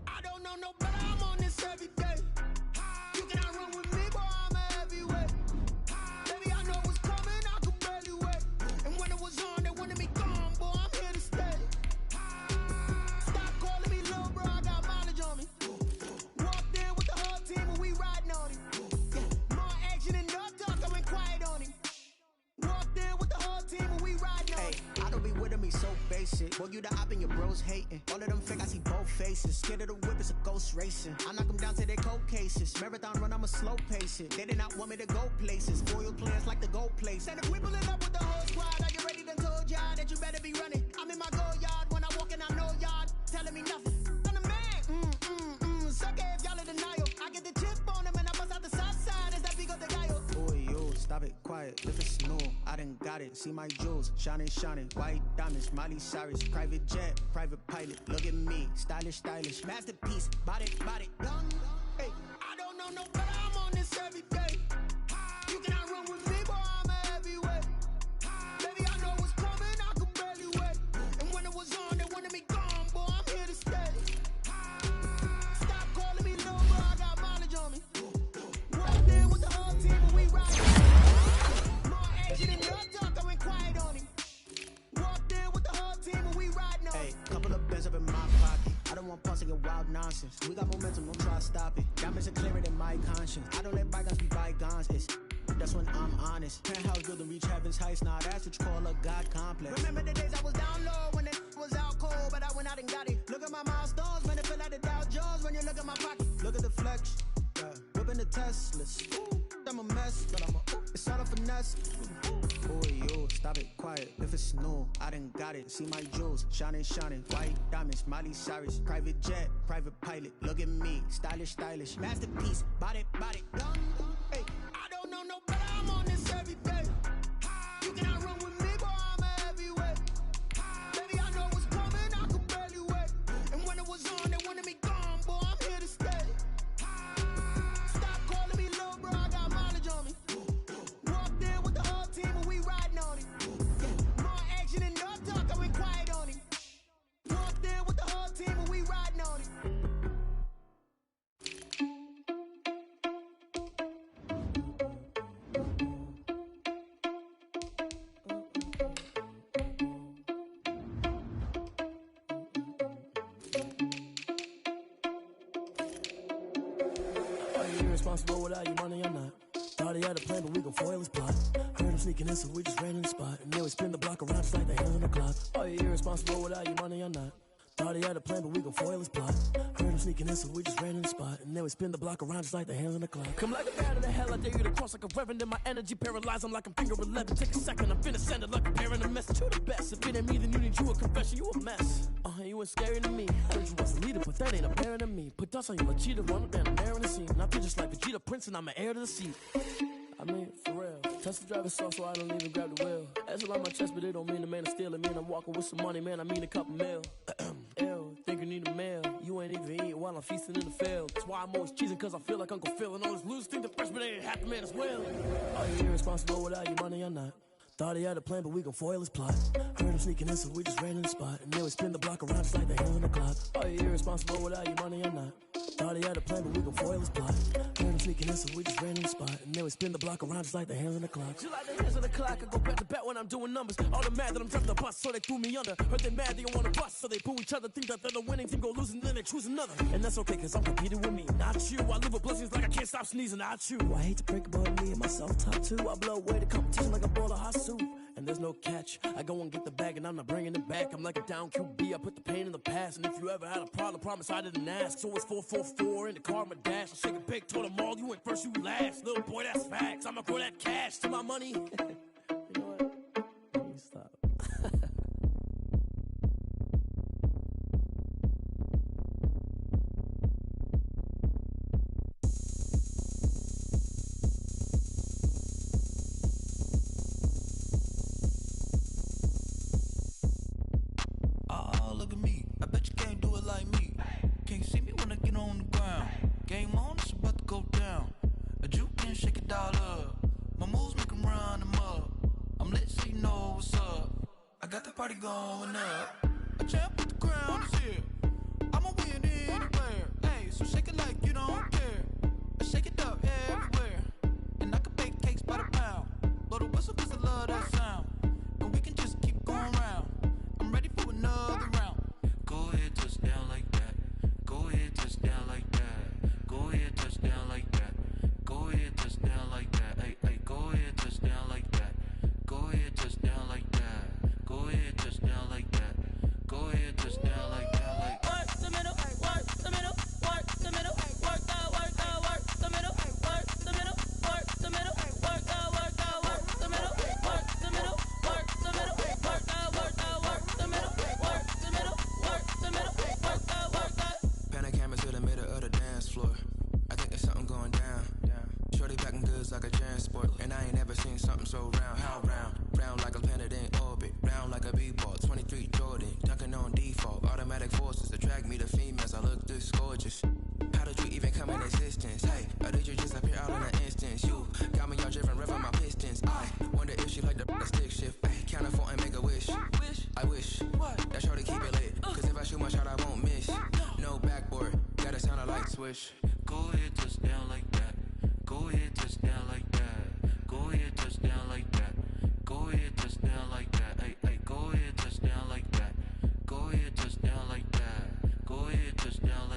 I don't know no better, I'm on this every day. You cannot run with me, boy, I'm a heavyweight. Baby, I know what's coming, I could barely wait. And when it was on, they wanted me gone, boy, I'm here to stay. Stop calling me little bro, I got mileage on me. Walked in with the whole team and we riding on him. More action and no talk, I went quiet on him. Walked in with the whole team and we riding on him. I don't be with him, he's so basic. Boy, you the op and your bros hating. All of them fake, I see both faces. Scared of the whip, it's a ghost racing. I knock them down to their cold cases. Marathon run, I'm a slow pace it. They did not want me to go places. Foil plans like the gold place. And if we pulling up with the whole squad, are you ready? Done told y'all that you better be running. I'm in my go yard when I walk in, I know y'all telling me nothing. I'm the man, sucker if y'all in denial. I get the chip on them and I bust out the south side. Is that big of the gallo? Boy, yo, stop it, quiet, if it's no, I done got it. See my jewels, shining, white diamonds, Miley Cyrus, private jet, private pilot. Look at me, stylish, masterpiece, body, young. Hey, I don't know no better, I'm on this every day. You cannot run with me, boy, I'm a heavyweight. Baby, I know what's coming, I could barely wait. And when it was on, they wanted me gone, boy, I'm here to stay. Stop calling me little bro, I got mileage on me. Walked in with the whole team and we riding. More action and no talk, I went quiet on him. Walked in with the whole team and we riding on him. Hey, couple of bands up in my pocket. your wild nonsense. We got momentum, don't try to stop it. Diamonds are clearer than my conscience. I don't let bygones be bygones. That's when I'm honest. Penthouse building, reach heaven's heights. Nah, that's what you call a God complex. Remember the days I was down low when it was out cold, but I went out and got it. Look at my milestones, man, it feel like the Dow Jones when you look at my pocket. Look at the flex, yeah. Whipping the Teslas. I'm a mess, but it's all a finesse. Boy, yo, stop it, quiet. If it's new, I done got it. See my jewels, shining, shining. White diamonds, Miley Cyrus. Private jet, private pilot. Look at me, stylish, stylish. Masterpiece, body, body. Hey, I don't know no better. I'm on this every day. You cannot run with me, boy, I'm a heavyweight. Baby, I know what's coming, I could barely wait. And when it was on, they wanted me gone, boy, I'm here to stay. Stop calling me little bro, I got mileage on me. Walked in with the whole team and we riding on it. More action and no talk, I went quiet on it. Walked in with the whole team and we riding on it. Irresponsible without your money or not. Thought he had a plan, but we gon' foil his plot. Heard him sneaking in, so we just ran in the spot. And then we spin the block around just like the hands on the clock. Are you irresponsible without your money or not? Thought he had a plan, but we gon' foil his plot. Heard him sneaking in, so we just ran in the spot. And then we spin the block around just like the hands on the clock. Come like a bat in the hell, I dare you to cross like a reverend. And my energy paralyzed, I'm like I'm finger 11. Take a second, I'm finna send it like a parent a message. You the best, if it ain't me, then you need you a confession. You a mess, you ain't scary to me. Heard you was a leader, but that ain't apparent to me. Put dust on you like cheetah, run up down the air in the scene. Now just like Vegeta Prince, and I'm an heir to the seat. I mean, for real. Tesla driver soft, so I don't even grab the wheel. That's on my chest, but it don't mean the man is stealing. Mean I'm walking with some money, man, I mean a couple mil. Ew, think you need a meal. You ain't even eating while I'm feasting in the field. That's why I'm always cheesing, cause I feel like Uncle Phil. And all those losers think the freshman ain't half the man as well. Are you irresponsible without your money or not? Thought he had a plan, but we gon' foil his plot. Heard him sneaking in, so we just ran in the spot. And then we spin the block around just like the hands on the clock. Are you irresponsible without your money or not? Thought he had a plan, but we gon' foil his plot. Heard him sneaking in, so we just ran in the spot. And then we spin the block around just like the hands on the clock. Just like the hands on the clock, I go back to back when I'm doing numbers. All the mad that I'm driving the bus, so they threw me under. Heard they mad, they don't wanna bust, so they pull each other. Think that they're the winning team, go losing, then they choose another. And that's okay, cause I'm competing with me, not you. I live with blessings like I can't stop sneezing, not you. I hate to break about me and myself top two. I blow away the competition like a bowl of hot soup. And there's no catch. I go and get the bag and I'm not bringing it back. I'm like a down QB, I put the pain in the past. And if you ever had a problem, promise I didn't ask. So it's 444 in the car, my dash. I shake a big, told them all, you went first, you last. Little boy, that's facts. I'ma grow that cash to my money. You know what? Let me stop. Party going up. A champ with the crown is here. I'ma win anywhere. Hey, so shake it like you don't care. I shake it up everywhere. And I can bake cakes by the pound. Blow the whistle cause I love that sound. And we can just keep going round. I'm ready for another round. Go ahead, touch down like that. Go ahead, touch down like that. Go ahead, touch down like that. Go ahead, touch down like that. Hey, hey, go ahead, touch down like that. Go ahead, touch down like that. Go ahead, touch down like that. Go ahead, touch down like that. Like work the middle, work the middle, work the middle, work out, work the middle, work the middle, work the middle, work out, work the middle, work the middle, work the middle, work out, work the middle, work the middle, work the middle, work out. Pan a camera to the middle of the dance floor. I think there's something going down. Shorty packing goods like a transport, and I ain't never seen something so round. How round? Round like a planet in orbit, round like a b-ball. 23 Jordan, dunking on default. Automatic forces attract me to females. I look this gorgeous. How did you even come in existence? Hey, or did you just appear out in an instance? You got me all driven, revving my pistons. I wonder if she like the stick shift. Ay, count a 4 and make a wish. I wish that shorty keep it lit. Cause if I shoot my shot, I won't miss. No backboard, gotta sound a light switch. Go ahead, touch down like that. Go ahead, touch down like that. Go ahead, touch down like that. Go ahead, touch down like that. Hey, hey, go ahead, touch down like that. Go ahead, touch down like that. Go ahead, touch down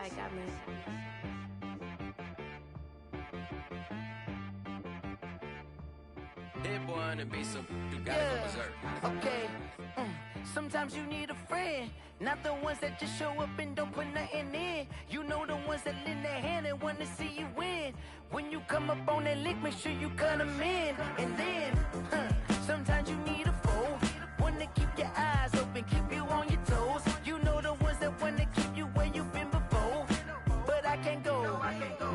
like I mean. Hit boy on the beat, so you got it from berserk. Okay. Sometimes you need a friend, not the ones that just show up and don't put nothing in. You know the ones that lend their hand and want to see you win. When you come up on that lick, make sure you cut them in. And then, sometimes you need a foe, one to keep your eyes open, keep you on your toes. You know the ones that want to keep you where you've been before. But I can't go,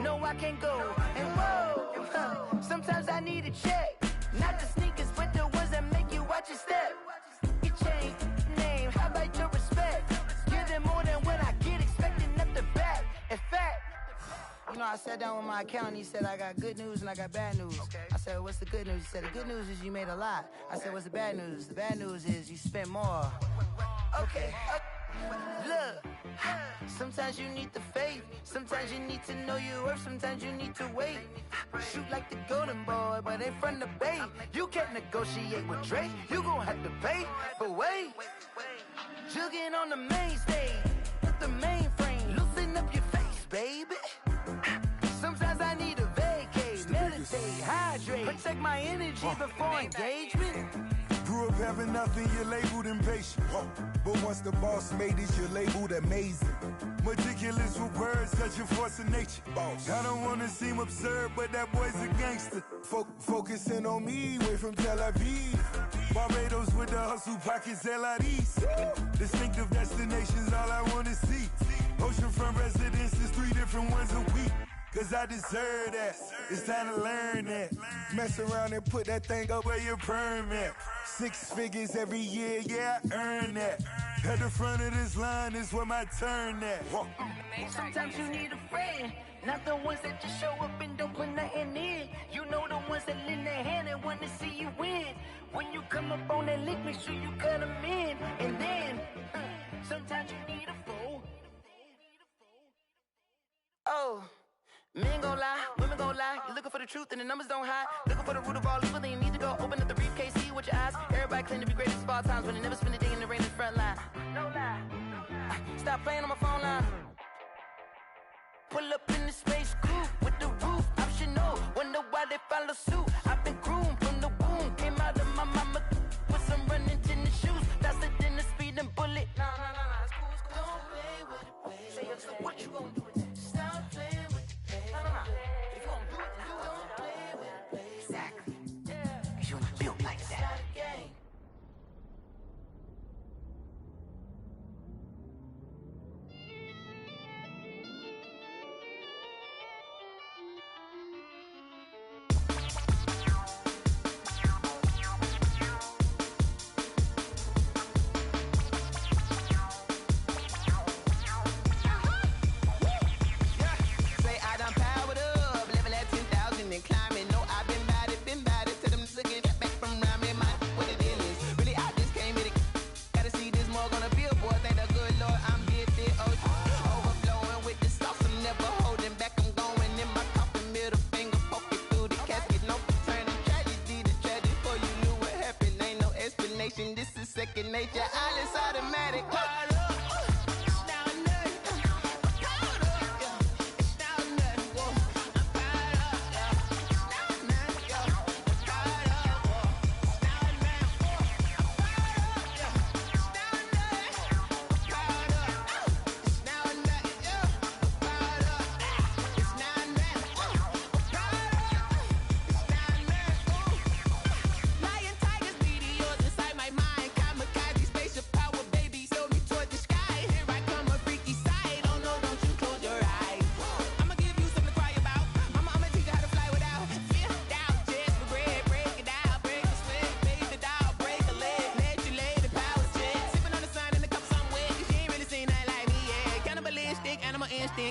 no I can't go. And whoa, sometimes I need a check, not the sneakers, but the ones that make you watch your step. Your chain, name, how about your respect? Give them more than what I get, expecting up the back. In fact, you know, I sat down with my accountant, he said I got good news and I got bad news. I said, what's the good news? He said, the good news is you made a lot. I said, what's the bad news? The bad news is you spent more. Okay, look, sometimes you need the faith, sometimes you need to know your worth, sometimes you need to wait. Shoot like the golden boy, but ain't from the bay. You can't negotiate with Drake, you gon' have to pay. But wait, jugging on the main stage, with the mainframe, loosen up your face, baby. Sometimes I need a vacate, meditate, hydrate, protect my energy before engagement. Grew up having nothing, you're labeled impatient. But once the boss made it, you're labeled amazing. Meticulous with words, such a force of nature. I don't wanna seem absurd, but that boy's a gangster. Focusing on me, way from Tel Aviv. Barbados with the hustle pockets, LIDs. Distinctive destinations, all I wanna see. Oceanfront residences, 3 different ones a week. Cause I deserve that, it's time to learn that. Mess around and put that thing up where your perm at. 6 figures every year, yeah, I earn that. At the front of this line is where my turn at. Sometimes you need a friend, not the ones that just show up and don't put nothing in. You know the ones that lend their hand and want to see you win. When you come up on that lick, make sure you cut them in. And then, sometimes you need a fool. Oh. Men gon' lie, women gon' lie. You're looking for the truth and the numbers don't hide. Looking for the root of all evil, then you need to go open up the briefcase, see with your eyes. Everybody claim to be greatest of all times, but they never spend a day in the rain in the front line. No lie. Stop playing on my phone line. Pull up in the space coupe with the roof optional. Wonder why they follow suit. I've been groomed from the womb. Came out of my mama with some running tennis shoes. Faster than the speeding bullet. No, it's cool, it's cool. Don't play with it, baby. Say what you gon' do with that? Stop playing with it. If you gon' do it, then you don't play with it, baby. Exactly. Cause you ain't built like that. This is second nature, all is automatic.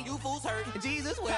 You fools hurt, Jesus will.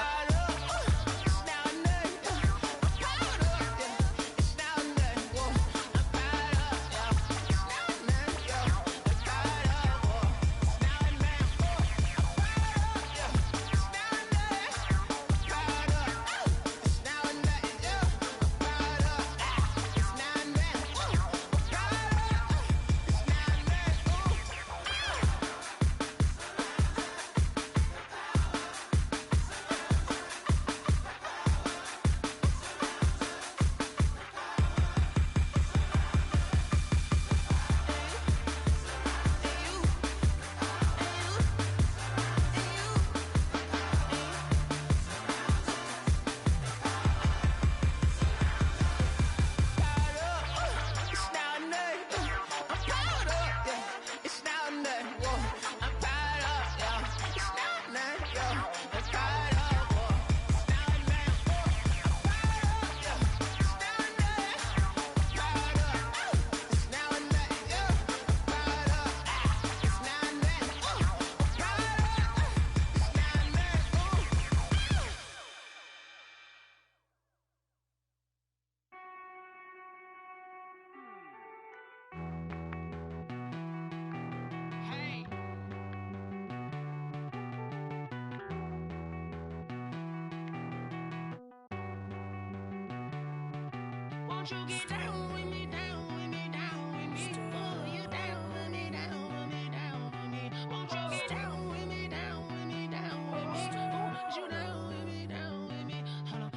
Won't you get down with me, down with me, down with me? Oh, you down with me, down with me, down with me. Won't you get down with me, down with me, down with me? Oh, you down with me, down with me. Hold on.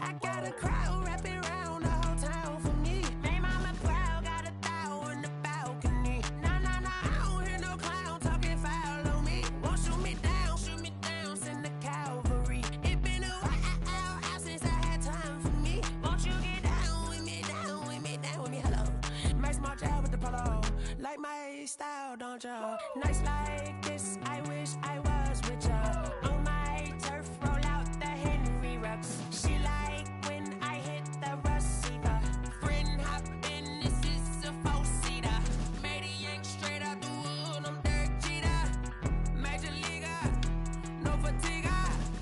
I got a crowd wrapping around the whole town for me. They mama proud, got a thou on the balcony. Nah, nah, nah, I don't hear no clown talking foul on me. Won't shoot me down, send the cavalry. It been a while since I had time for me. Won't you get down with me, down with me, down with me? Hello. Max March out with the polo. Like my style, don't y'all? Nights like this, I wish I was with y'all. On my turf, roll out the Henry Rux. She like when I hit the receiver. Friend hop in, this is a four-seater. Made a yank straight out the wood, I'm Derek Jeter. Major leaguer, no fatigue.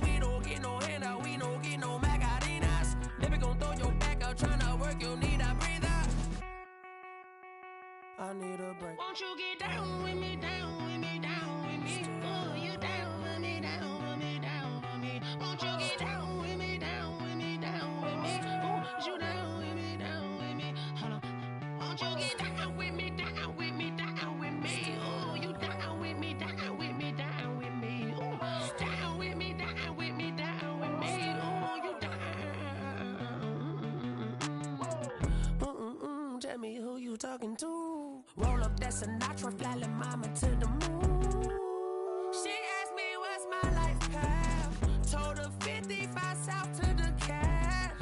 We don't get no handout, we don't get no Macarinas. Never gon' throw your back out, tryna work, you need a breather. I need a break. Won't you get down with me, down with me, down with me? Oh, you down with me, down with me, down with me. Won't you get down with me, down with me, down with me? Oh, you down with me, down with me. Hold on. Won't you get down with me, down with me, down with me? Oh, you down with me, down with me, down with me. Oh, down with me, down with me, down with me. Oh, you down. Tell me who you talking to. Roll up that Sinatra, fly la mama to the moon. She asked me what's my life path. Told her 55 south to the cab.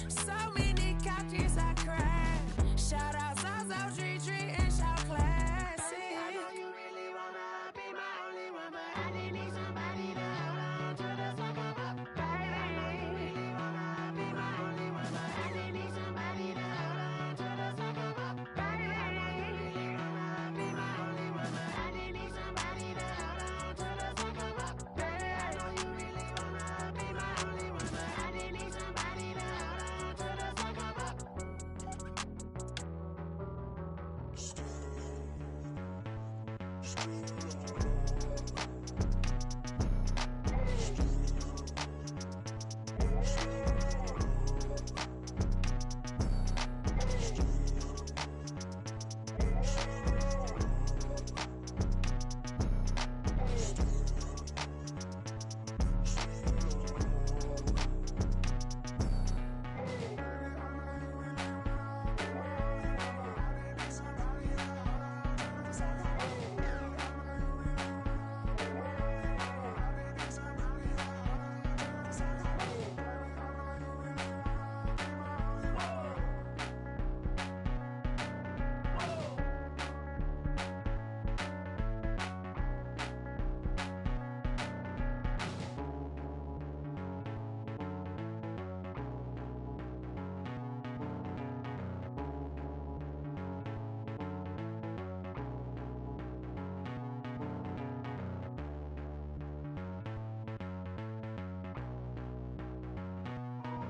So many couches I cried. Shout out South Street and shout classic. I know you really wanna be my only one, but I didn't need somebody to hold on to the sucker up. Baby, I know you really wanna be my only one, but I didn't need somebody to hold on to the sucker up. Baby, I know you really wanna be my only one, but I didn't need somebody to hold on to the sucker up. Baby, I know you really wanna be my only one, but I didn't need somebody to hold on to the sucker up.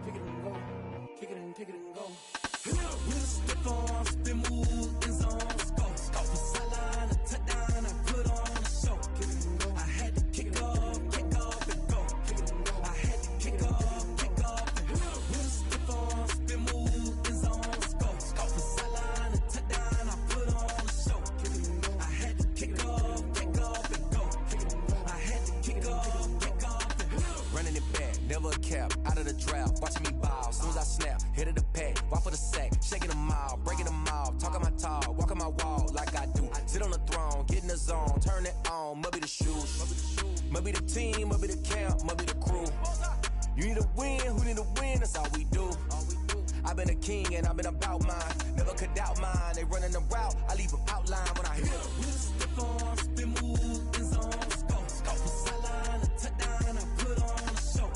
Kick it and go. Kick it and go. With a stiff arm, spin move, in zone, scope. From sideline to touchdown, I put on a show. I had to kick off and go. I had to kick off and go. With a stiff arm, spin move, in zone, scope. From sideline to touchdown, I put on a show. I had to kick off and go. I had to kick off and go. Running it back, never a cap, out of the drought, watching me ball, soon as I snap, hit of the pack, walk for the sack, shaking them all, breaking them all, talking my talk, walking my wall like I do, sit on the throne, get in the zone, turn it on, must be the shoes, must be the team, must be the camp, must be the crew, you need a win, who need a win, that's all we do, I've been a king and I've been about mine, never could doubt mine, they running the route, I leave them outline when I hit them. With a stiff arm, spin move, in zone, scope. From sideline to touchdown, I put on a show.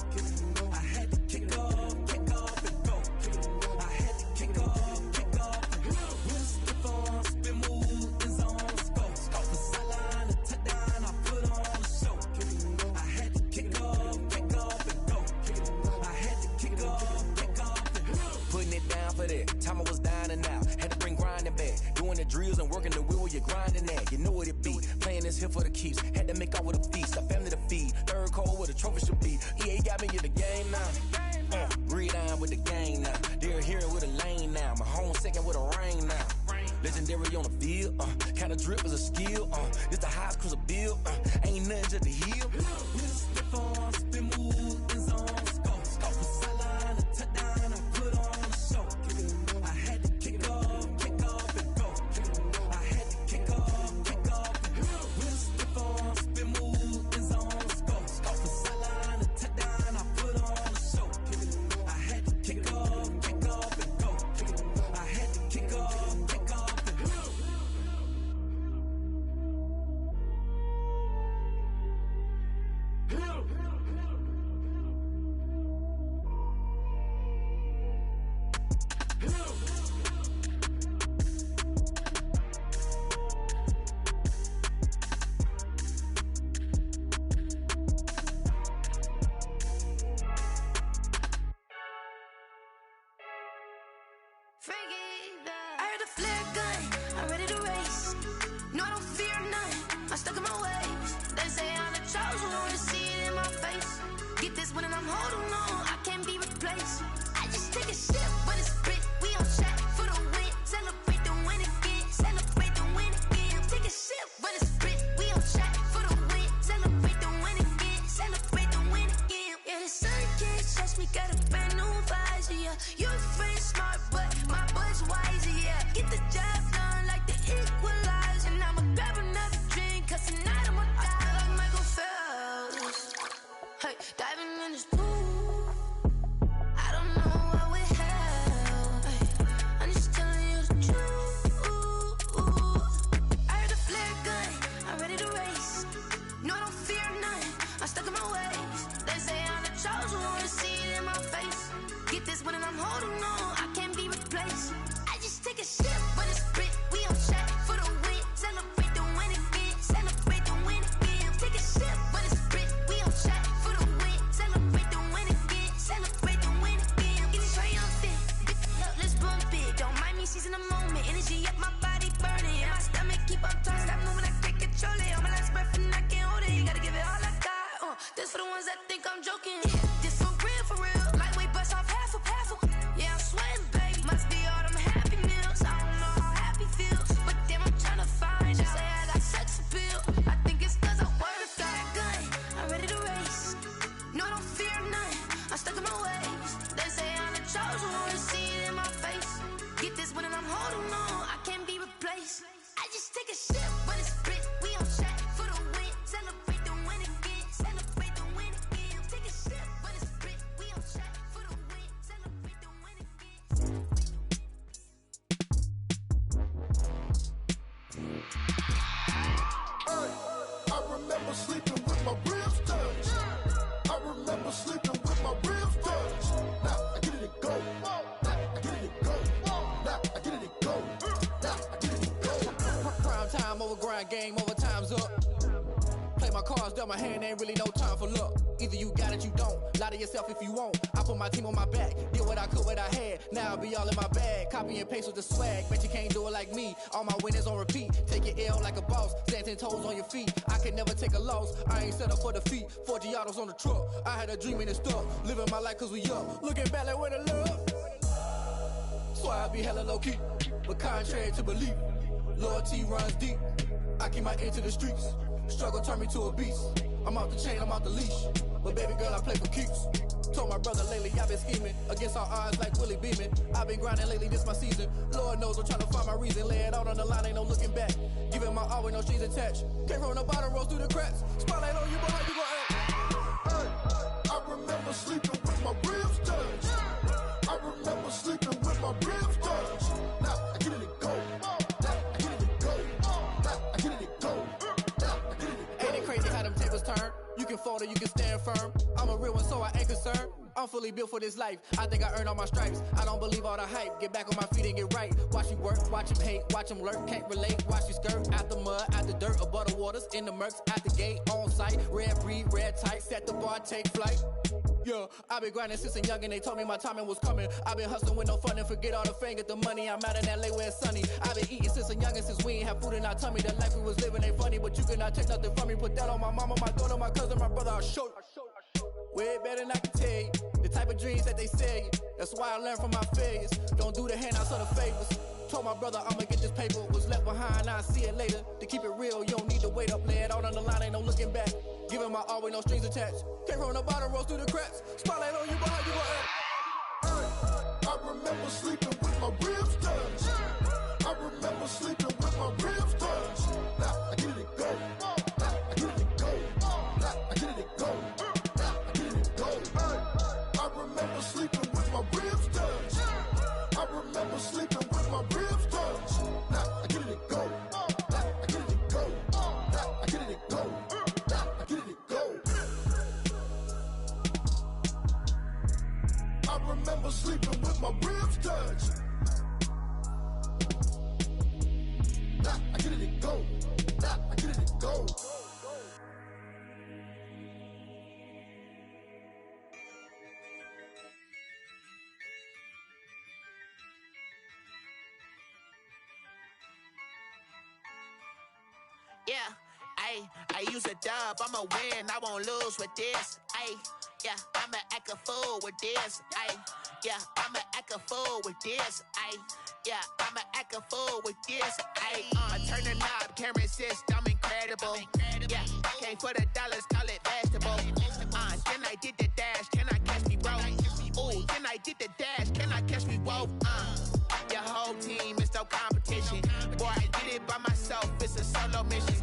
I had to kick off and go. I had to kick off and go. With a stiff arm, spin move, in zone, scope. From sideline to touchdown, I put on a show. I had to kick off and go. I had to kick off and go. Putting it down for that, time I was down and out, had to bring grinding back, doing the drills and working the wheel where you're grinding at, you know what it be, playing this here for the keeps, had to make out with a feast, a family to feed, third cold where the trophy should be, EA got me in the game now, read on with the game now, they're here with a lane now, a home second with a ring now. Legendary on the field, kinda drip is a skill, this the highest cruiser bill, ain't nothing just to heal. With a stiff on, spin move, in zone, scope from sideline to touchdown, I put on a show. I had to kick off and go. I had to kick off and go. With a stiff on, spin move, in zone, scope from sideline to touchdown, I put on a show. I had to kick off and go. I had to kick off and go. I heard the flare gun, I'm ready to race. No, I don't fear none, I'm stuck in my ways. They say I'm the chosen one, to see it in my face. Get this one and I'm holding on, I can't be replaced. I just take a sip when it's split, we on track for the win. Celebrate the win again, celebrate the win again. Take a sip when it's split, we on track for the win. Celebrate the win again, celebrate the win again. Yeah, the sun can't touch me, got a brand new visor, yeah. Your friend smart, but my bud's wiser, yeah. Get the job done like the equalizer. And I'ma grab another drink, cause tonight I'ma die like Michael Phelps. Hey, diving in this pool, I don't know what we have. Hey, I'm just telling you the truth. I heard the flare gun, I'm ready to race. No, I don't fear none, I'm stuck in my ways. They say I'm the chosen one, to see it in my face. Get this one and I'm holding on, I can't be replaced. I just take a sip when it's split, we on track for the win. Celebrate the win again, celebrate the win again. Take a sip when it's split, we on track for the win. Celebrate the win again, celebrate the win again. Get it triumphant, look, let's bump it. Don't mind me seizing the moment, energy up my body burning. And my stomach keep on turning, stop moving, I can't control it. On my last breath and I can't hold it, you gotta give it all I got. This for the ones that think I'm joking. This for real, lightweight bust off half a. Yeah, I'm sweating, baby, must be all them happy meals. I don't know how happy feels, but damn, I'm trying to find out. Say I got sex appeal, I think it's cause I work out. Gun, I'm ready to race. No, I don't fear none, I'm stuck in my ways. They say I'm the chosen one, to see it in my face. Get this one and I'm holding on, I can't be replaced. I just take a sip when it's split, we on track for the win. Celebrate the win again, celebrate the win again. Take a sip when it's split, we on track for the win. Celebrate the win again. I remember sleeping with my ribs touched. I remember sleeping with my ribs touched. Now I get it to go. Now I get it to go. Now I get it to go. Now I get it to go. Prime time over grind game, over time's up. Play my cards, dealt my hand, ain't really no time for luck. Either you got it, you don't. Lie to yourself if you won't. I put my team on my back, did what I could, what I had. Now I'll be all in my bag. Copy and paste with the swag. Bet you can't do it like me. All my winners on repeat. Take your L like a boss. Stand 10 toes on your feet. I can never take a loss. I ain't set up for defeat. 4 Giottos on the truck. I had a dream and it's stuck. Living my life cause we up. Looking back like where the love. So I be hella low key. But contrary to belief, loyalty runs deep. I keep my ear to the streets. Struggle turned me to a beast. I'm off the chain, I'm off the leash. But baby girl, I play for keeps. Told my brother lately, I've been scheming. Against all odds like Willie Beeman. I've been grinding lately, this my season. Lord knows I'm trying to find my reason. Lay it out on the line, ain't no looking back. Giving my all with no strings attached. Came from the bottom, rose through the cracks. Spotlight on you, but how you gon' act? Hey, I remember sleeping with my ribs touched. I remember sleeping with my ribs touched. Now I get it to go. Now I get it to go. Now I get it to go. Now I get it to go. Ain't it crazy how them tables turn? You can fold or you can stand firm. I'm a real one, so I ain't concerned. I'm fully built for this life. I think I earned all my stripes. I don't believe all the hype. Get back on my feet and get right. Watch you work, watch him hate, watch him lurk. Can't relate, watch you skirt. Out the mud, out the dirt, above the waters, in the murks, out the gate, on site. Red breed, red tight, set the bar, take flight. Yeah, I been grinding since a young and they told me my timing was coming. I been hustling with no fun and forget all the fame, get the money. I'm out in LA where it's sunny. I been eating since a young and since we ain't have food in our tummy. The life we was living ain't funny, but you cannot take nothing from me. Put that on my mama, my daughter, my cousin, my brother, I'll show you. way better than I can tell you. The type of dreams that they sell you. That's why I learned from my failures. Don't do the handouts or the favors. Told my brother I'ma get this paper. Was left behind, I'll see it later. To keep it real, you don't need to wait up. Lay it out on the line, ain't no looking back. Giving my all with no strings attached. Came from the bottom, rose through the cracks. Spotlight on you, but how you gon' act? I remember sleeping with my ribs touched. I remember sleeping with my ribs touched. Now I get it go. Now I get it go. Now I get it go. Now I get it go. I remember sleeping with my ribs touched. I remember sleeping with my ribs touched. Now I get it go. Now I get it go. Now I get it go. Now I get it go. I remember sleeping with my ribs touched. Now I get it go. Now I get it go. Yeah, I use a dub, I'ma win, I won't lose with this. Yeah, I'ma act a fool with this. Yeah, I'ma act a fool with this. Yeah, I'ma act a fool with this. Turn the knob, camera assist, I'm incredible. Yeah, came for the dollars, call it vegetable. Then I did the dash, can I catch me, bro? Ooh, then I did the dash, can I catch me, whoa? Your whole team is no competition. Boy, I did it by myself, it's a solo mission.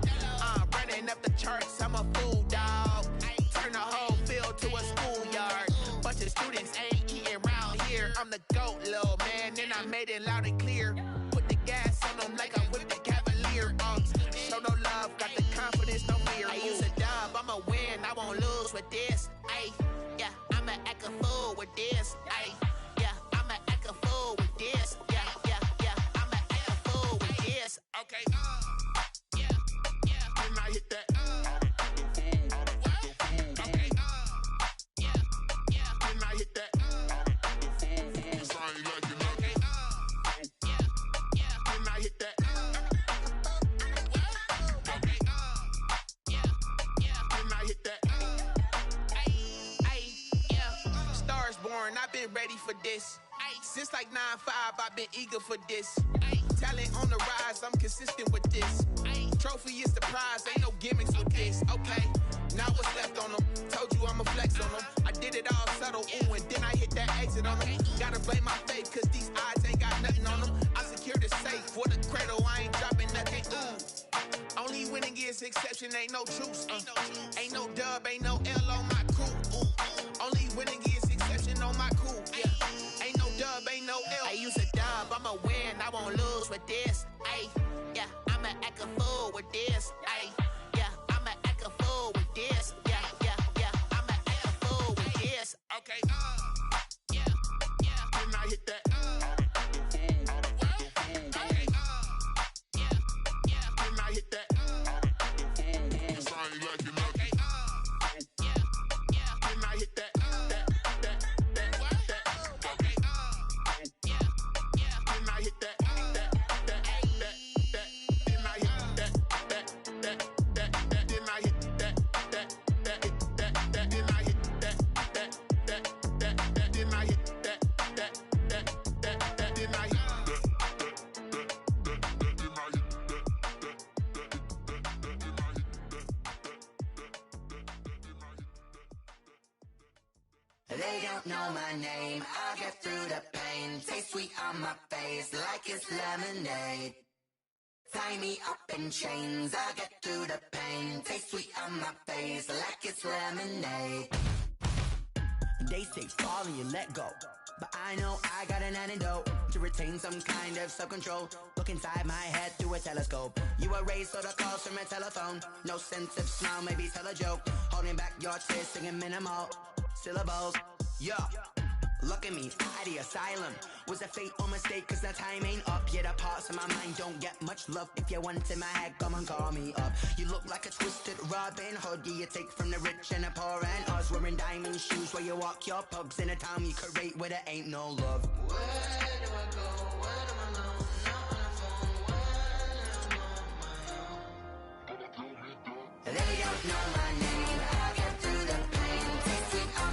Running up the charts, I'm a fool, dog. Turn the whole field to a schoolyard. Bunch of students ain't eating round here. I'm the GOAT, little man, and I made it loud and clear. Put the gas on them like I whipped the Cavalier. Show no love, got the confidence, no fear. I use a dub, I'ma win, I won't lose with this. Yeah, I'ma act a fool with this. Yeah, I'ma act a fool with this. Yeah, I'ma act a fool with this. Okay, Then I hit that. Okay, Then I hit that. Cause I ain't like you nothing. Then I hit that. Then I hit that. Stars born, I've been ready for this. Since like 9-5, I've been eager for this. Talent on the rise, I'm consistent with this. Trophy is the prize, ain't no gimmicks with this. Okay, now what's left on them? Told you I'ma flex on them. I did it all subtle, ooh, and then I hit that exit on them. Gotta blame my faith, cause these odds ain't got nothing on them. I secure the safe for the cradle, I ain't dropping nothing, ooh. Only winning is exception, ain't no truce. Ain't no dub, ain't no L on my crew. Only winning is exception on my crew. Yeah, ain't no dub, ain't no L. I use a dub, I'ma win, I won't lose with this. Yeah, I'ma act a fool with this. Yeah, I'ma act a fool with this. Yeah, I'ma act a fool with this. Okay, Then I hit that. Then I hit that. Cause I ain't like you nothing. Then I hit that. Then I hit that. They don't know my name, I'll get through the pain. Taste sweet on my face like it's lemonade. Tie me up in chains, I'll get through the pain. Taste sweet on my face like it's lemonade. They say fall and you let go, but I know I got an antidote to retain some kind of self-control. Look inside my head through a telescope. You erase all the calls from a telephone. No sense of smile, maybe tell a joke. Holding back your tears, singing minimal syllables. Yeah, look at me, at the asylum. Was a fate or mistake, cause the time ain't up. Yeah, the parts of my mind don't get much love. If you want in my head, come and call me up. You look like a twisted Robin Hood. Yeah, you take from the rich and the poor and us. Wearing diamond shoes where you walk your pugs in a town you create where there ain't no love. Where do I go? Where do I know? Not on the phone, when I'm on my own. They don't know my name, I'll get through the pain. Taste sweet on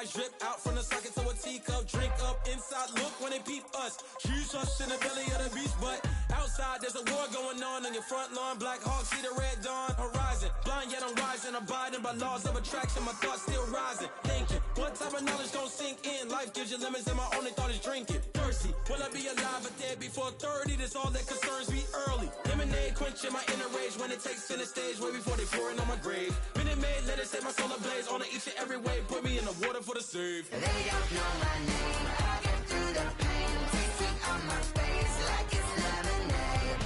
eyes drip out from the socket to a teacup. Drink up inside, look when they peep us. Shoes us in the belly of the beast, but outside there's a war going on your front lawn. Black Hawk, see the red dawn horizon. Blind yet I'm rising, abiding by laws of attraction. My thoughts still rising, thinking what type of knowledge don't sink in. Life gives you limits and my only thought is drinking. Thirsty, will I be alive or dead before 30? That's all that concerns me early. Lemonade quenching my inner rage when it takes center stage way before they pour it on my grave. Minute Maid, let it set my soul ablaze on each and every way. Put me in the water for the save. They don't know my name. I get through the pain. Taste sweet on my face like it's lemonade.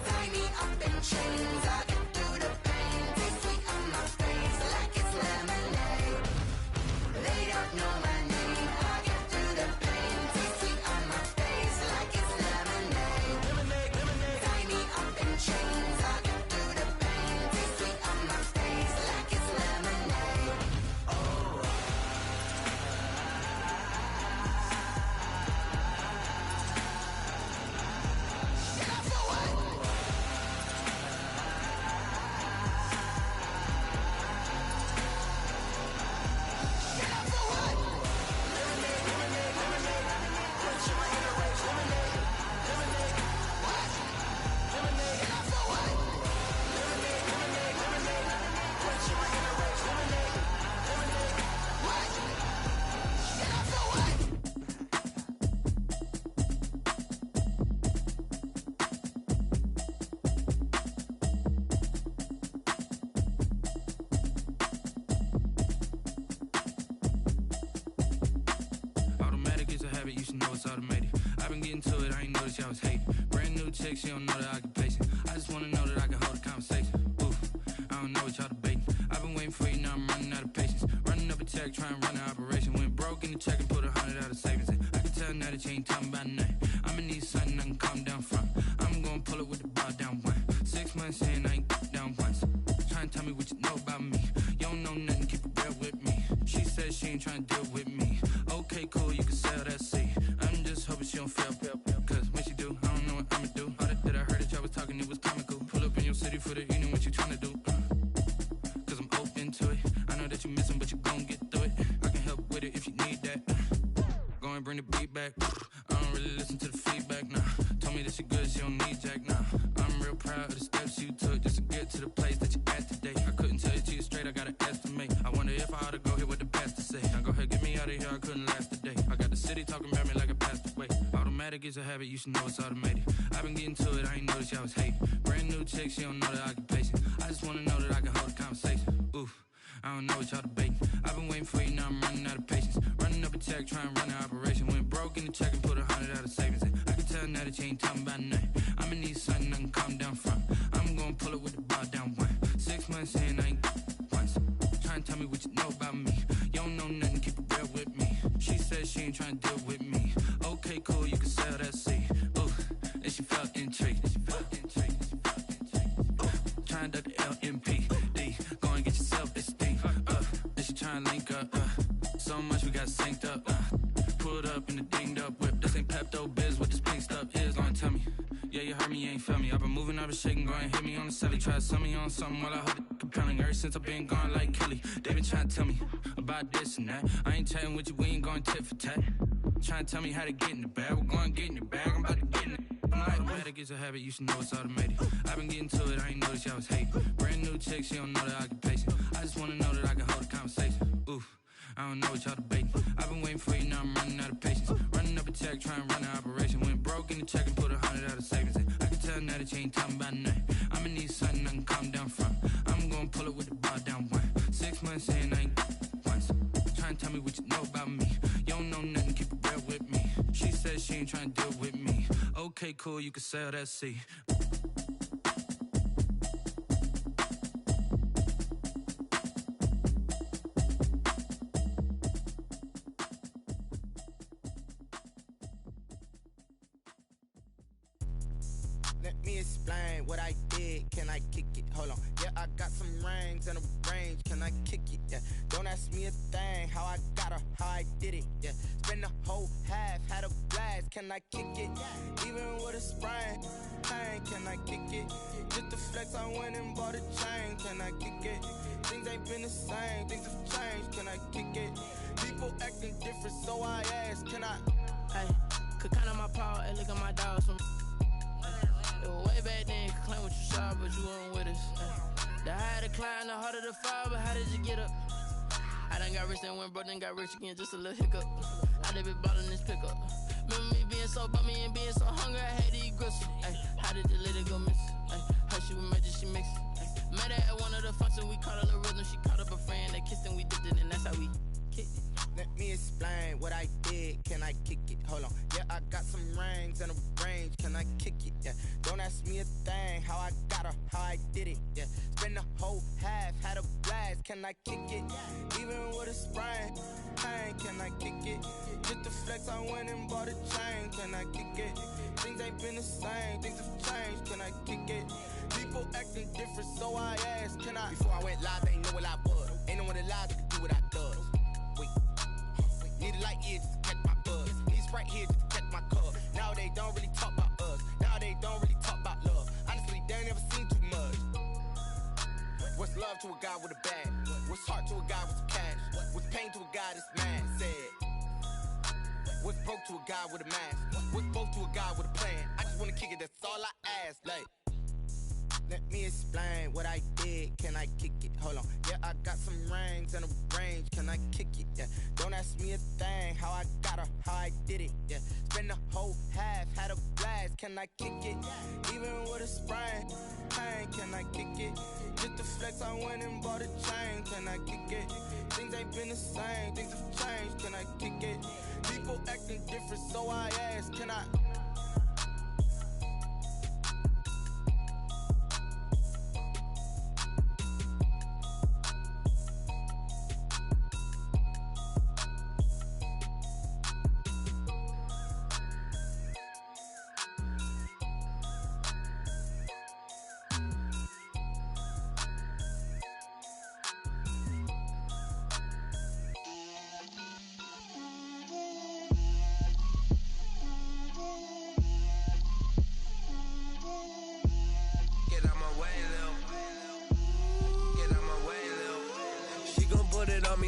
Tie me up in chains. I get through the pain. Taste sweet on my face like it's lemonade. They don't know my name. I get through the pain. Taste sweet on my face like it's lemonade. Lemonade, lemonade. Tie me up in chains. I get through the pain. Taste sweet on my face like it's lemonade. Automatic is a habit, you should know it's automated. I've been getting to it, I ain't noticed y'all was hating. Brand new chick, she don't know the occupation. I just wanna know that I can hold a conversation. Oof, I don't know what y'all debating. I've been waiting for you, now I'm running out of patience. Running up a check, trying to run an operation. Went broke in the check and put 100 out of savings in. I can tell now that you ain't talking about nothing. I'ma need something I can calm down from. I'm gonna pull it with the bar down one. 6 months in, I ain't down once. Trying to tell me what you know about me. You don't know nothing, keep it real with me. She said she ain't trying to deal with me. Okay, cool, you can sell that seed. I'm just hoping she don't fail. Cause when she do, I don't know what I'ma do. All that I heard that y'all was talking, it was comical. Pull up in your city for the evening, what you trying to do? Cause I'm open to it. I know that you missing, but you gon' get through it. I can help with it if you need that. Go and bring the beat back. I don't really listen to the feedback, nah. Told me that she good, she don't need jack, nah. I'm real proud of the steps you took just to get to the place that you at today. I couldn't tell you to you straight, I gotta estimate. I wonder if I ought to go here with the pastor say. Now go ahead, get me out of here, I couldn't last a day. I got the city talking about me like I passed away. Automatic is a habit, you should know it's automated. I've been getting to it, I ain't noticed y'all was hating. Brand new chick, she don't know the occupation. I just wanna know that I can hold a conversation. Oof, I don't know what y'all debating. I've been waiting for you, now I'm running out of patience. Running up a check, trying to run an operation. Went broke in the check and put 100 out of savings in. I can tell now that you ain't talking about nothing. I'ma need something I can calm down from. I'm gonna pull it with the bar down one. 6 months in, I ain't once. Trying to tell me what you know about me. You don't know nothing, keep it real with me. She said she ain't trying to deal with me. Okay, cool, you can sell that seed. Ooh, and she felt intrigued. Trying to duck the LMPD. Go and get your self-esteem up. And she trying to link up. So much we got synced up. Pulled up in the dinged up whip. This ain't Pepto-Biz, what this pink stuff is. Go and tell me. Yeah, you heard me, you ain't feel me. I've been moving, I've been shaking, go and hit me on the celly. Try to sell me on something while I hold it compelling. Ever since I've been gone like Kelly, they been trying to tell me about this and that. I ain't chatting with you, we ain't going tit for tat. Trying to tell me how to get in the bag. We're going to get in your bag, I'm about to get in it. Automatic is a habit, you should know it's automated. I've been getting to it, I ain't noticed y'all was hating. Brand new chick, she don't know the occupation. I just wanna know that I can hold a conversation. Oof, I don't know what y'all debating. I've been waiting for you, now I'm running out of patience. Running up a check, trying to run an operation. Went broke in the check and put 100 out of savings in. I can tell now that you ain't talking about nothing. I'ma need something I can calm down from. I'm gonna pull it with the bar down one. 6 months in, I ain't once. Trying to tell me what you know about me. You don't know nothing, keep it real with me. She said she ain't trying to deal with me. Okay, cool, you can sell that seed. Let me explain what I did. Can I kick it? Hold on. Yeah, I got some rings and a range. Can I kick it? Yeah. Don't ask me a thing. How I got her, how I did it. Yeah. Spend the whole half, had a blast. Can I kick it? Even with a sprain, can I kick it? Just to flex, I went and bought a chain. Can I kick it? Things ain't been the same, things have changed. Can I kick it? People acting different, so I asked, can I? Hey, could count on my paw, hey, look at my dogs from. It was way back then, could claim what you saw, but you weren't with us. The higher the climb, the harder the fall, but how did you get up? I done got rich and went broke, then got rich again, just a little hiccup. I done been ballin' this pickup. Remember me being so bummy and being so hungry, I had to eat gristle. Ay, how did the lady go miss? Ay, her she was magic, she mixed. Met her at one of the functions, we caught her the rhythm. She caught up a friend, they kissed and we dipped it, and that's how we kicked it. Let me explain what I did. Can I kick it? Hold on. Yeah, I got some rings and a range. Can I kick it? Yeah. Don't ask me a thing. How I got her, how I did it. Yeah. Spend the whole half, had a blast. Can I kick it? Even with a sprain. Pain, can I kick it? Just to flex, I went and bought a chain. Can I kick it? Things ain't been the same. Things have changed. Can I kick it? People acting different, so I asked, can I? Before I went live, they ain't know what I was. Ain't no one alive that could do what I does. Wait. Need a light here just to catch my buzz. Need Sprite here just to catch my cup. Now they don't really talk about us. Now they don't really talk about love. Honestly, they ain't never seen too much. What's love to a guy with a bag? What's heart to a guy with some cash? What's pain to a guy that's mad? Said. What's broke to a guy with a mask? What's both to a guy with a plan? I just wanna kick it, that's all I ask. Like, let me explain what I did. Can I kick it? Hold on. Yeah, I got some rings and a range. Can I kick it? Yeah. Don't ask me a thing. How I got her, how I did it. Yeah. Spend the whole half, had a blast. Can I kick it? Even with a sprain. Pain, can I kick it? Just to flex, I went and bought a chain. Can I kick it? Things ain't been the same. Things have changed. Can I kick it? People acting different, so I asked, can I?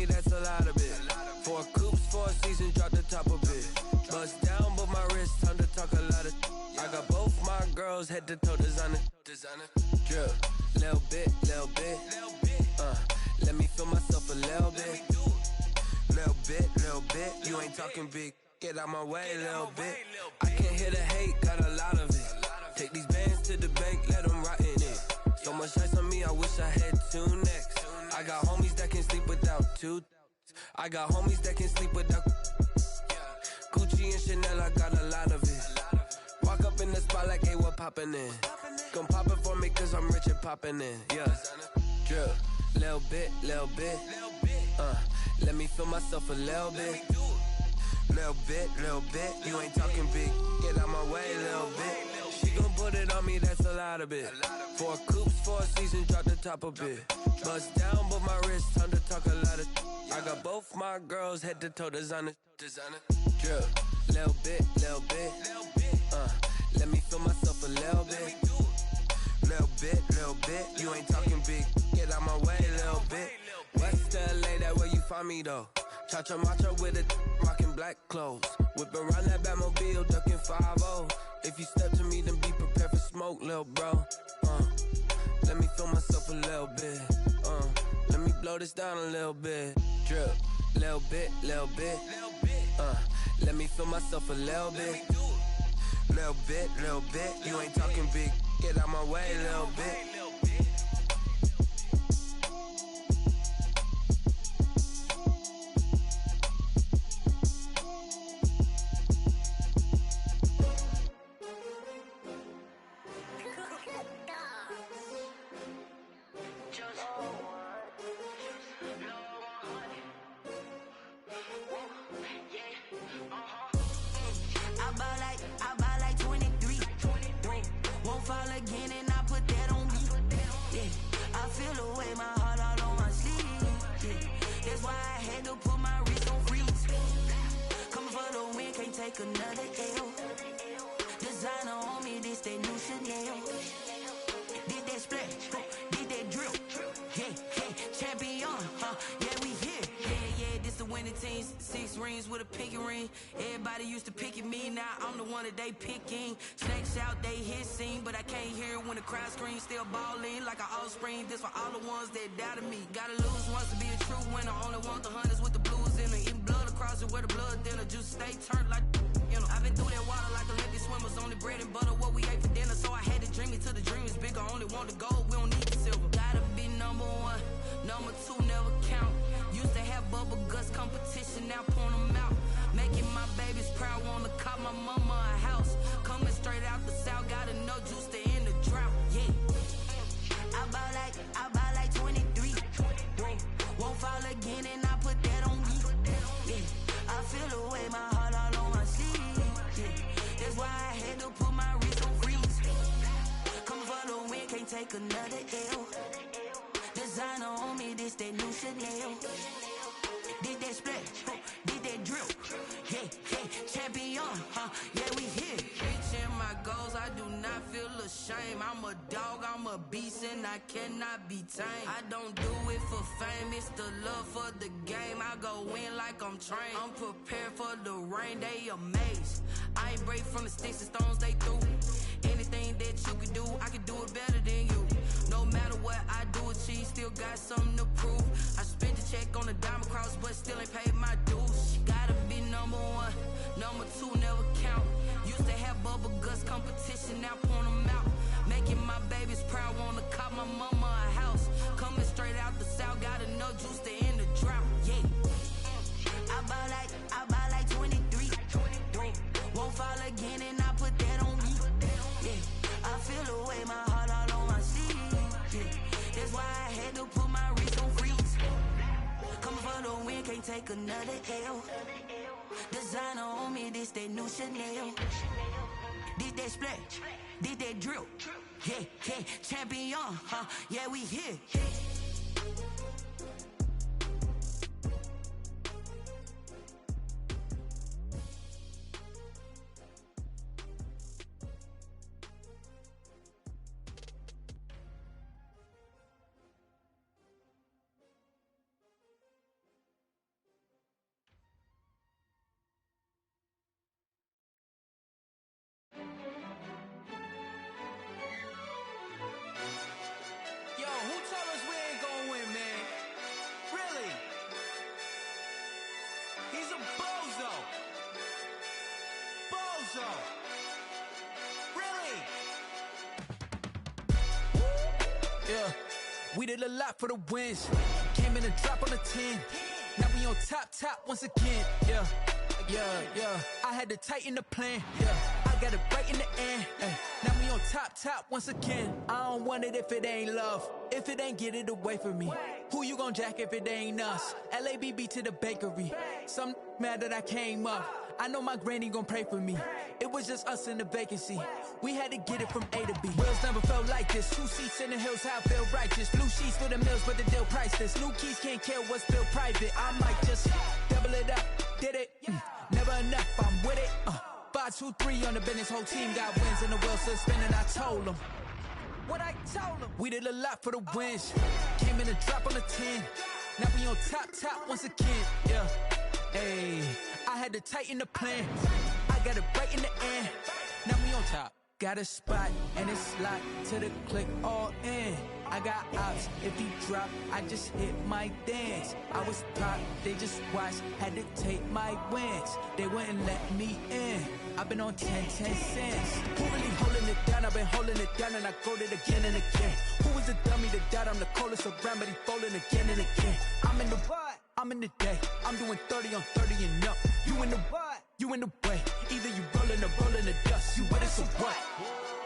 That's a lot of it. 4 coops, 4 seasons, drop the top of it. Bust down, but my wrist, time to talk a lot of. I got both my girls head to toe designer. Drip, little bit. Let me feel myself a little bit. Little bit. You ain't talking big. Get out my way, little bit. I can't hear the hate, got a lot of it. Take these bands to the bank, let them rot in it. So much ice on me, I wish I had 2 necks. I got homies that can sleep without 2. I got homies that can sleep without Gucci and Chanel, I got a lot of it. Walk up in the spot like, hey, what poppin' in? Come pop it for me, cause I'm rich and poppin' in. Yeah, drip, little bit. Let me feel myself a little bit. Little bit. You ain't talking big. Get out my way, little bit. She gon' put it on me, that's a lot of it. 4 coops, 4 seasons, drop the top of it. Bust down, but my wrist, time to talk a lot of. I got both my girls head to toe designer. Drip, little bit. Let me feel myself a little bit. Little bit. You ain't talking big. Get out my way, little bit. West LA, that where you find me though. Cha-cha macha with a rockin' black clothes. Whip around that Batmobile, ducking 5-0. If you step to me, then be prepared for smoke, lil' bro. Let me feel myself a little bit. Let me blow this down a little bit. Drip, little bit. Let me feel myself a little bit. Little bit. You ain't talking big. Get out my way, little bit. Fall again and I put that on me. Yeah, I feel the way, my heart all on my sleeve. Yeah, that's why I had to put my wrist on freeze. Coming for the win, can't take another L. Designer on me, this that new Chanel. Did that with a pinky ring. Everybody used to pick at me, now I'm the one that they picking. Snakes out, they hissing, but I can't hear it when the crowd screams. Still balling like an offspring. This for all the ones that doubted me. Gotta lose once to be a true winner. Only want the hunters with the blues in it. Eating blood across it where the blood dinner. Juice stay turned like, you know. I've been through that water like Olympic swimmers. Only bread and butter, what we ate for dinner. So I had to dream it till the dream is bigger. Only want the gold, we don't need the silver. Gotta be number one, number two never count. Used to have bubble guts competition, now point them out. Making my babies proud, wanna cop my mama a house. Coming straight out the south, got enough juice to end the drought. Yeah, I bought like 23. Whoa, won't fall again, and I put that on me. Yeah, I feel the way, my heart all on my sleeve. Yeah, that's why I had to put my wrist on freeze. Come for the win, can't take another L. Designer on me, this that new Chanel. Did that split, did that drill. Yeah, champion, yeah, we here. Reaching my goals, I do not feel ashamed. I'm a dog, I'm a beast, and I cannot be tamed. I don't do it for fame, it's the love for the game. I go in like I'm trained. I'm prepared for the rain, they amazed. I ain't break from the sticks and stones they threw. Anything that you could do, I could do it better than you. No matter what I do achieve, still got something to prove. I spent the check on the diamond cross, but still ain't paid my dues. Gotta be number one, number two never count. Used to have bubble guts competition, now point them out. Making my babies proud, wanna cop my mama a house. Coming straight out the south, got enough juice to end the drought. Yeah, I bought like 23. Won't fall again, and I put that on me. Yeah, I feel the way, my heart all on my sleeve. Yeah, that's why I had to put my wrist on freeze. Coming for the win, can't take another L. Designer on me, this that new Chanel. Did that split, did that drill. Yeah, champion, yeah, we here. Yeah, we did a lot for the wins. Came in and drop on the 10. Now we on top once again. Yeah. I had to tighten the plan. Yeah, I got it right in the end. Now we on top once again. I don't want it if it ain't love. If it ain't, get it away from me. Who you gon' jack if it ain't us? LABB to the bakery. Some mad that I came up. I know my granny gon' pray for me. It was just us in the vacancy. We had to get it from A to B. Wheels never felt like this. 2 seats in the hills, how I feel righteous. Blue sheets for the mills, but the deal priceless. New keys can't care what's still private. I might just double it up. Did it? Never enough, I'm with it. 5, 2, 3 on the business. Whole team got wins and the wheels still spinning. I told them what I told them. We did a lot for the wins. Came in and drop on the 10. Now we on top once again. Yeah. Hey, I had to tighten the plan. I got it right in the end. Now we on top. Got a spot and it's locked to the click all in. I got ops, if he drop, I just hit my dance. I was top, they just watched, had to take my wins. They wouldn't let me in. I've been on 10 cents. Who really holding it down? I've been holding it down and I go it again and again. Who was the dummy that died? I'm the coldest around, but he falling again and again. I'm in the what? I'm in the day. I'm doing 30 on 30 and up. You in the what? You in the way. Either you rolling or rolling the dust. You with us or what?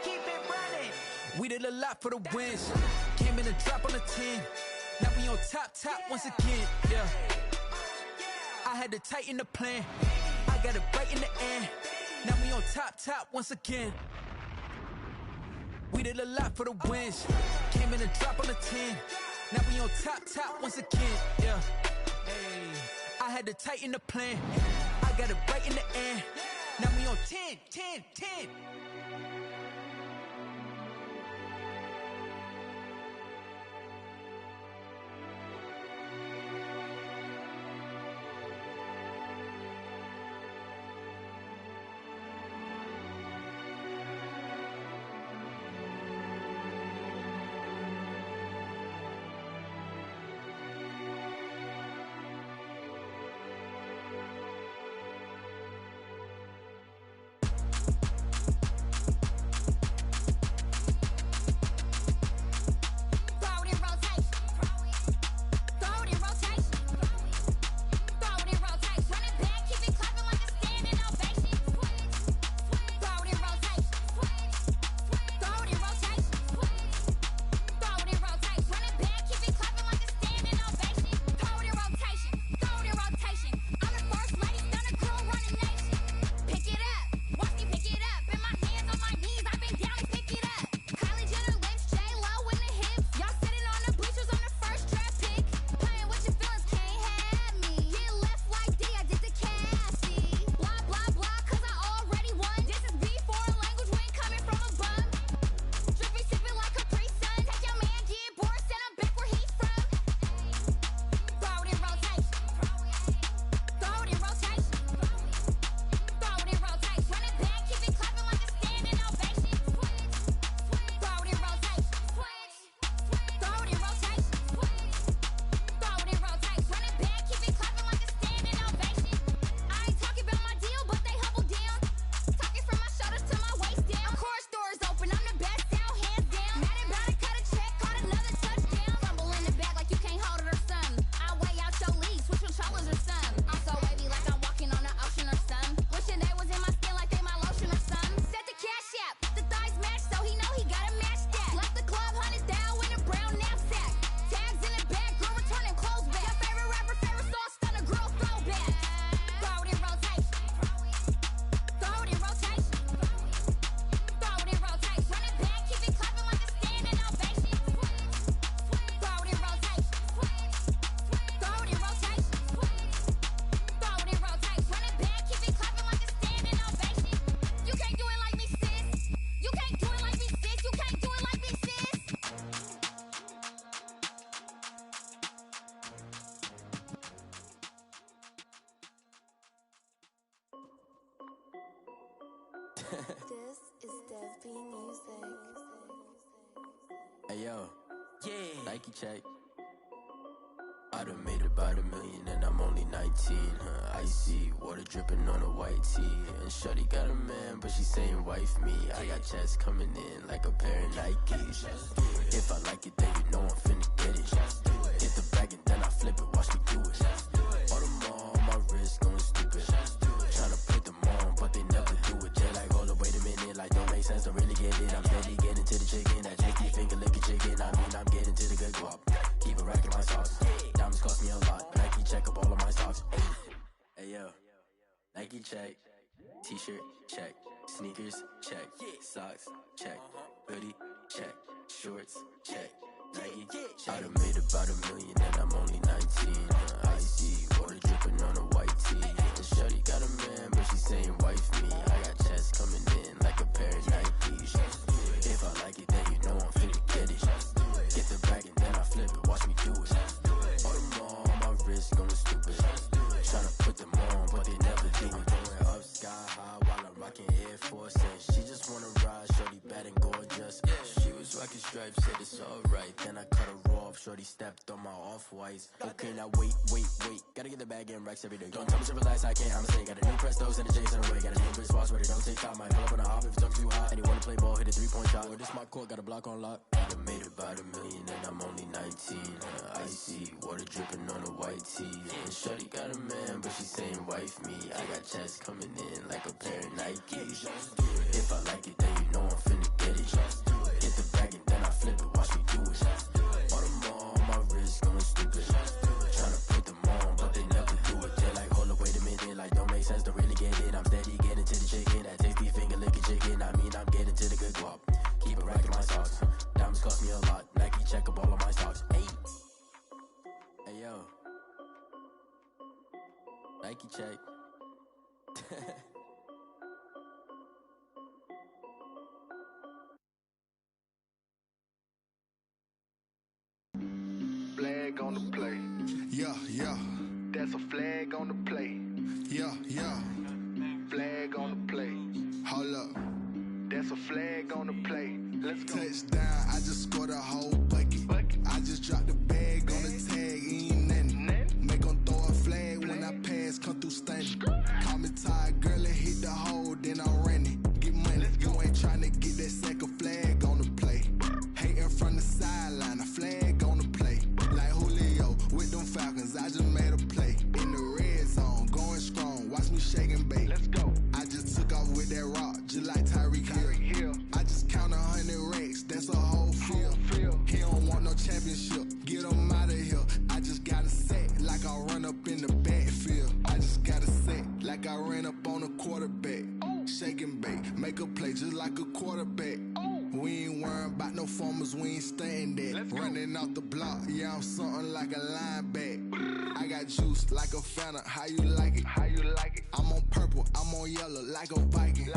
Keep it running. We did a lot for the wins. Came in and drop on the 10. Now we on top once again. Yeah. I had to tighten the plan. I got it right in the end. Now we on top once again. We did a lot for the wins. Came in and drop on the 10. Now we on top once again. Yeah. Hey, I had to tighten the plan. I got it right in the end. Now we on 10. Hey yo, Nike check. I done made about $1 million and I'm only 19, Icy, water dripping on a white tee. And shorty got a man, but she saying wife me. I got checks coming in like a pair of Nikes. If I like it, then you know I'm finna get it. Hit the bag and then I flip it, watch me do it. All the more on my wrist going stupid. Tryna put them on, but they never do it. They're like, hold up, wait a minute, like don't make sense, don't really get it. I'm steady getting to the chicken, that tasty finger licking chicken. I mean, I'm getting to the good guap. Keep it racking my socks. Diamonds cost me a lot. Nike check up all of my socks. Hey yo, Nike check. T-shirt check. Sneakers check. Socks check. Hoodie check. Shorts check. Nike I done made about $1 million and I'm only 19. Icy, water dripping on a white tee. And shorty got a man, but she saying wife me. I got checks coming in like a pair of Nikes. If I like it, then you know I'm finna get it. Get the bag and then I flip it, watch me do it. All the more on my wrist going stupid. Tryna put them on, but they never do it. Going up sky high while I'm rocking Air Force. And she just wanna ride, shorty bad and gorgeous. She was rocking stripes, said it's alright. Then I cut her off, shorty stepped on my off-whites. Okay, now wait. Gotta get the bag and racks every day. Don't tell me to relax, I can't, I'ma say. Got a new Prestos and a Jason away. Got a new wristwatch, but it don't take time. Might pull up on a hop if it's talking too hot. And you wanna play ball, hit a 3-point shot. Well, this my court, got a block on lock. I done made about $1 million and I'm only 19. Icy, water dripping on a white tee. And shorty got a man, but she saying wife me. I got checks coming in like a pair of Nikes. If I like it, then you know I'm finna get it. Get the bag and then I flip it, watch me do it. All the more on my wrist going stupid. Tryna put them on, but they never do it. They're like, hold up, wait a minute, like don't make sense, don't really get it. I'm steady getting to the chicken, that tasty finger licking chicken. I mean, I'm getting to the good guap. Keep it racking my socks. Diamonds cost me a lot. Nike check up all of my socks. Hey yo, Nike check. Flag on the play. Yeah. That's a flag on the play. Yeah. Flag on the play. Hold up. That's a flag on the play. Let's go. Touchdown, I just scored a whole bucket. I just dropped the bag on the tag, ain't nothing. Make them throw a flag when I pass, come through stunning. Call me tired, girl, and hit the hole, then I'm running. Get money, you ain't tryna get that second flag on the play. Hating from the sideline, a flag on the play. Like Julio with them Falcons, I just made a play. In the red zone, going strong, watch me shake and bake. Let's go. I just took off with that rock, just like Tyreek Hill. I just count 100 racks, that's a whole field. He don't want no championship, get him out of here. I just got a set, like I run up in the backfield. I just got a set, like I ran up on a quarterback. Shake and bake, make a play just like a quarterback. We ain't worrying about no formers, we ain't staying there. Running off the block, yeah, I'm something like a linebacker. I got juice like a Fanta, how you like it? I'm on purple, I'm on yellow, like a Viking.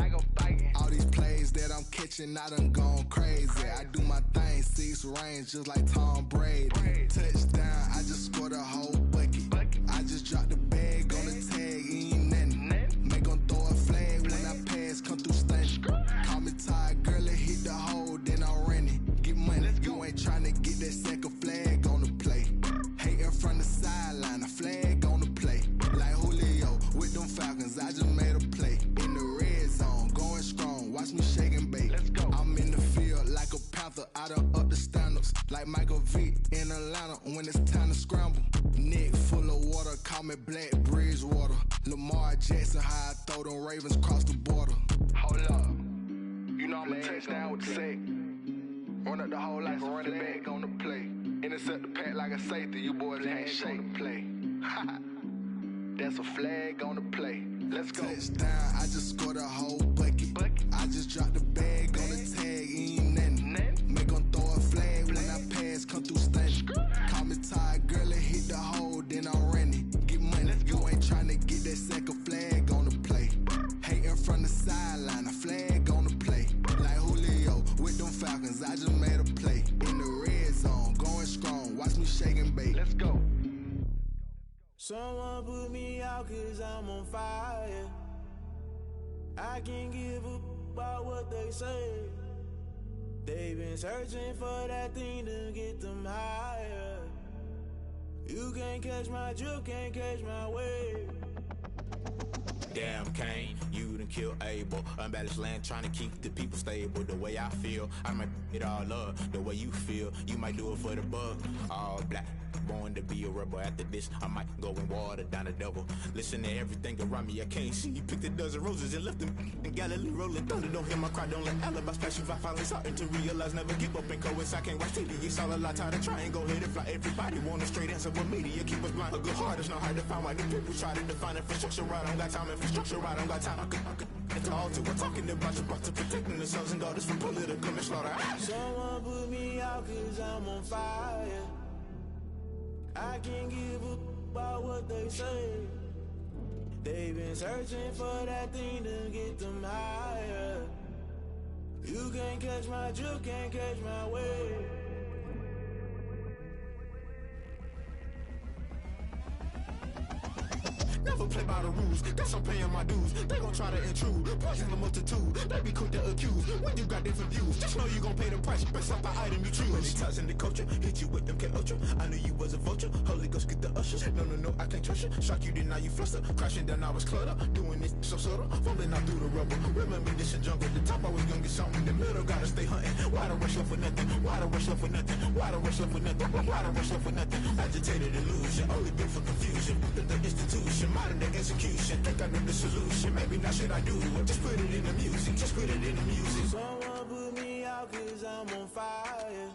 All these plays that I'm catching, I done gone crazy. I do my thing, 6 range, just like Tom Brady. Touchdown, I just scored a whole bucket. I just dropped the bag on the tag, ain't nothing. Make them throw a flag when I pass, come through stunning. Call me tired, girl, and hit the hole, then I'm running. Get money, you ain't tryna get that second flag on the play. Hating from the sideline, a flag on the play. Like Julio with them Falcons, I just made a play. In the red zone, going strong, watch me shake and bake. Let's go. I'm in the field like a Panther, I done up the standards. Like Michael Vick in Atlanta when it's time to scramble. Neck full of water, call me Black Bridgewater. Lamar Jackson, how I throw them Ravens cross the border. Hold up. You know I'm a touchdown with the sack. Run up the whole like a running back on the play. Intercept the pack like a safety, you boys can't shake the play. That's a flag on the play. Let's go. Touchdown, I just scored a whole bucket. I just dropped the bag on the tag, ain't nothing. Make them throw a flag when I pass, come through stunning. Call me tired, girl, and hit the hole, then I'm running. Get money, you ain't tryna get that second flag on the play. Hating from the sideline, a flag on the play. Like Julio with them Falcons, I just made a play. In the red zone, going strong, watch me shake and bake. Let's go. Someone put me out cause I'm on fire. I can't give up about what they say. They been searching for that thing to get them higher. You can't catch my drift, can't catch my wave. Damn, Kane, you done killed Abel. Unbalanced land, trying to keep the people stable. The way I feel, I might it all up. The way you feel, you might do it for the buck. All black, born to be a rebel. After this, I might go and water down the devil. Listen to everything around me, I can't see. You picked a dozen roses and left them in Galilee rolling thunder. Don't hear my cry, don't let alibis pass you. I finally starting to realize, never give up and coincide. Can't watch TV, it's all a lot. Tired of trying, go ahead and fly. Everybody want a straight answer, but media keep us blind. A good heart is not hard to find. Why the people try to define infrastructure right? I don't got time, infrastructure right, I don't got time. I could it's all to. We're talking about you, about to protecting the sons and daughters from political manslaughter. Someone put me out cause I'm on fire. I can't give up about what they say. They've been searching for that thing to get them higher. You can't catch my drift, can't catch my wave. Never play by the rules, guess I'm paying my dues. They gon' try to intrude, poison the multitude. They be quick to accuse, when you got different views. Just know you gon' pay the price, based off the item you choose. Many times in the culture, hit you with them K-Ultra. I knew you was a vulture, Holy Ghost get the ushers. No, I can't trust you. Shock you, then now you fluster. Crashing down, I was clutter. Doing this so subtle, falling out through the rubble. Remember this in jungle, the top I was young and something. The middle gotta stay hunting. Why the rush left for nothing? Why the rush left for nothing? Why the rush left for nothing? Why the rush left for nothing? Agitated illusion, only built for confusion. The institution, modern day execution. Think I know the solution. Maybe not should I do it? Just put it in the music. Just put it in the music. Someone put me out cause I'm on fire.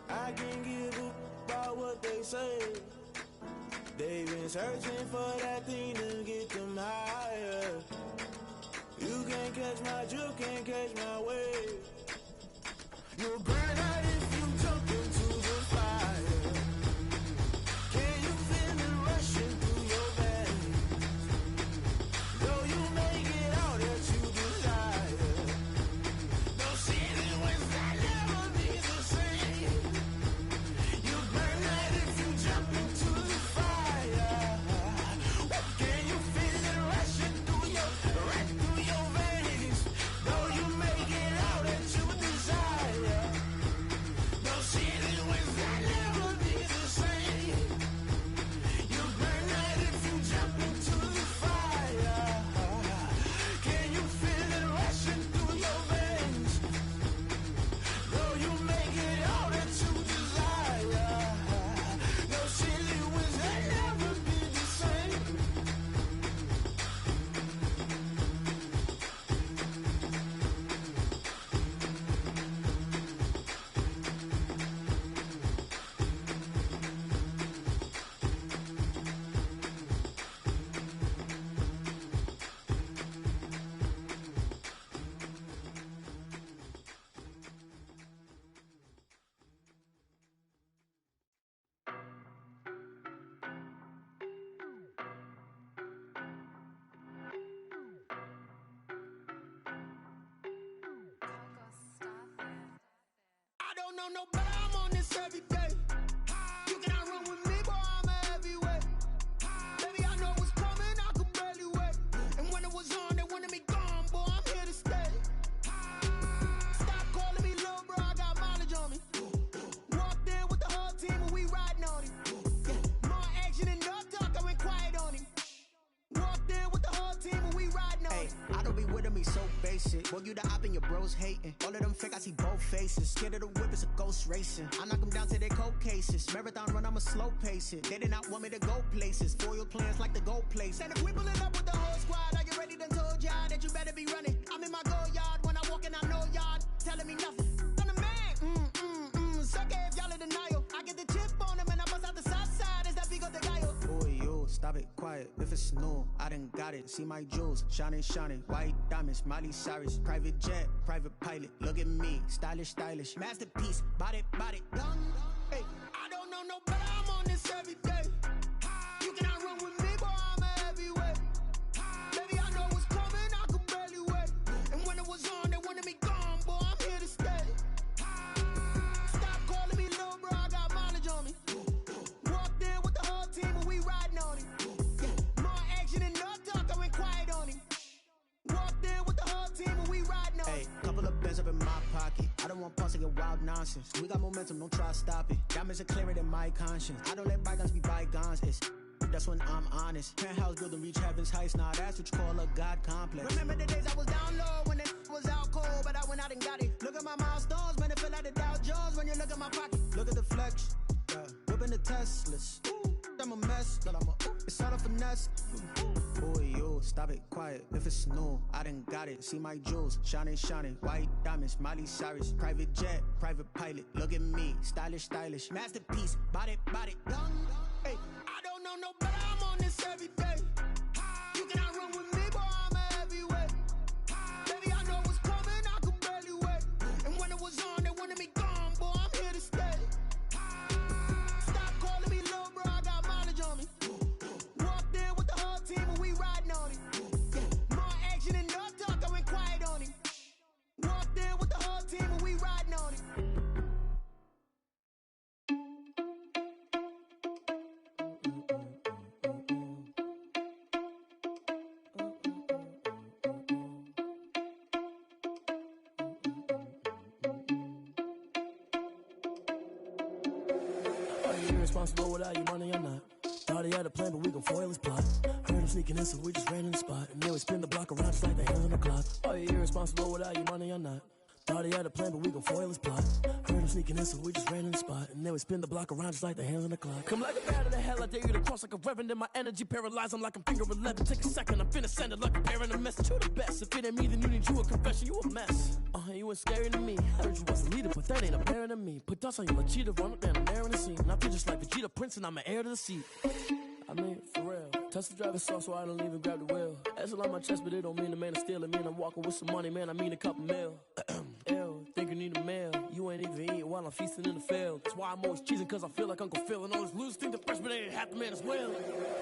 I can't give up about what they say. They've been searching for that thing to get them higher. You can't catch my drift, can't catch my wave. You'll burn out if you jump into the fire. Can you feel it rushing through your veins? Though you may get all that you desire, no city was that never be the same. You burn out if you jump into the fire. Can you feel it rushing through your veins? Though you may get all that you desire, no city was that never be the same. You burn out if you jump into the fire. Can you feel it rushing through your veins? Though you may get all that you desire, no city was that never be the same. I don't know nobody, I'm on this every day. You cannot run with me, boy, I'm a heavyweight. Baby, I know what's coming, I could barely wait. And when it was on, they wanted me gone, boy, I'm here to stay. Stop calling me little bro, I got mileage on me. Walked in with the whole team and we riding on him. Yeah, more action and no talk, I went quiet on him. Walked in with the whole team and we riding on him. I don't be with me so basic. Boy, you the op and your bros hating. All of them fake, I see both faces. Scared of the whip, it's a ghost racing. I knock them down to their cold cases. Marathon run, I'ma slow pace it. They did not want me to go places. Foil plans like the go place. And if we pulling up with the whole squad, are you ready? Done told y'all that you better be running. I'm in my go yard. When I walk in, I know y'all telling me nothing. I'm the man. Suck it if y'all in denial. I get the chip on them and I bust out the south side. Is that Vigo de Gallo? Boy, yo, stop it, quiet. If it's new, I done got it. See my jewels, shining, shining. White diamonds, Miley Cyrus. Private jet, private pilot. Look at me, stylish, stylish. Masterpiece, body, done. Hey, I don't know nobody, I'm on this every day. You cannot run with me, boy, I'm a heavyweight. Baby, I know what's coming, I could barely wait. And when it was on, they wanted me gone, boy, I'm here to stay. Stop calling me little bro, I got mileage on me. Walked in with the whole team and we riding on him. Yeah, more action and no talk, I went quiet on him. Walked in with the whole team and we riding on him. Hey, couple of bands up in my pocket. talk to your wild nonsense. We got momentum, don't try to stop it. Diamonds are clearer than my conscience. I don't let bygones be bygones. That's when I'm honest. Penthouse building reach heaven's heights. Nah, that's what you call a God complex. Remember the days I was down low when it was out cold, but I went out and got it. Look at my milestones, man, it feel like the Dow Jones when you look at my pocket. Look at the flex, whipping the Teslas. I'm a mess, but it's all a finesse. Boy, yo, stop it, quiet. If it's new, I done got it. See my jewels, shining, shining. White diamonds, Miley Cyrus. Private jet, private pilot. Look at me, stylish, stylish. Masterpiece, body, young. Hey, I don't know no better. I'm on this every day. You cannot run with me, boy. I'm a heavyweight. Baby, I know what's coming. I could barely wait. And when it was on, they wanted me gone, boy. I'm here to stay. Stop calling me little bro. I got mileage on me. Walked in with the whole team and we riding on it. More action and no talk. I went quiet on it. Walked in with the whole team and we riding on it. Irresponsible without your money or not. Thought he had a plan, but we gon' foil his plot. Heard him sneaking in, so we just ran in the spot. And then we spin the block around just like the hands on the clock. Are you irresponsible without your money or not? Thought he had a plan, but we gon' foil his plot. Heard him sneaking in, so we just ran in the spot. And then we spin the block around just like the hands on the clock. Come like a bat of the hell, I dare you to cross like a reverend. In my energy paralyzed, I'm like I'm finger 11. Take a second, I'm finna send it like a parent a message. You the best, if it ain't me, then you need you a confession. You a mess, you ain't scary to me. Heard you was a leader, but that ain't apparent to me. Put dust on you like cheetah, run up down, I'm there in the scene. And I feel just like Vegeta Prince, and I'm an heir to the seat. I mean, for real. Touch the driver's soft, so I don't even grab the wheel. That's on my chest, but it don't mean the man is stealing. Mean I'm walking with some money, man, I mean a couple mil. Ew, think you need a meal. You ain't even eating while I'm feasting in the field. That's why I'm always cheesing, cause I feel like Uncle Phil. And all this loose think the freshman ain't half the man as well.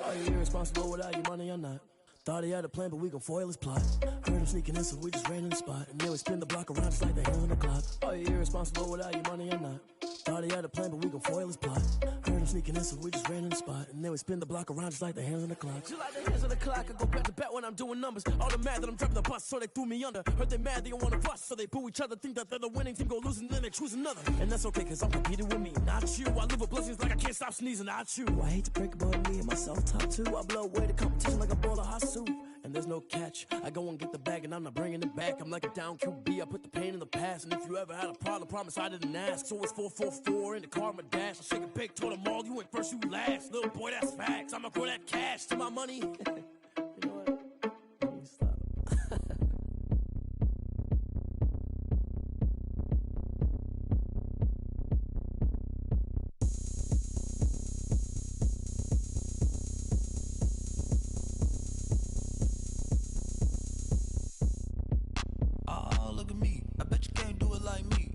Are you irresponsible without your money or not? Thought he had a plan, but we gon' foil his plot. Heard him sneaking in, so we just ran in the spot. And then we spin the block around just like the hands on the clock. Are you irresponsible without your money or not? Thought he had a plan, but we gon' foil his plot. Heard him sneaking in, so we just ran in the spot. And then we spin the block around just like the hands on the clock. Just like the hands on the clock, I go back to back when I'm doing numbers. All the mad that I'm driving the bus, so they threw me under. Heard they mad, they don't wanna bust, so they boo each other. Think that they're the winning team, go losing, then they choose another. And that's okay, cause I'm competing with me, not you. I live with blessings like I can't stop sneezing, not you. I hate to break about me and my self-talk too. I blow away the competition like a bowl of hot soup. And there's no catch. I go and get the bag and I'm not bringing it back. I'm like a down QB, I put the pain in the past. And if you ever had a problem, promise I didn't ask. So it's 444 in the car, my dash. I shake a big, told them all, you went first, you last. Little boy, that's facts. I'ma grow that cash to my money. You know what? Let me stop. Look at me, I bet you can't do it like me.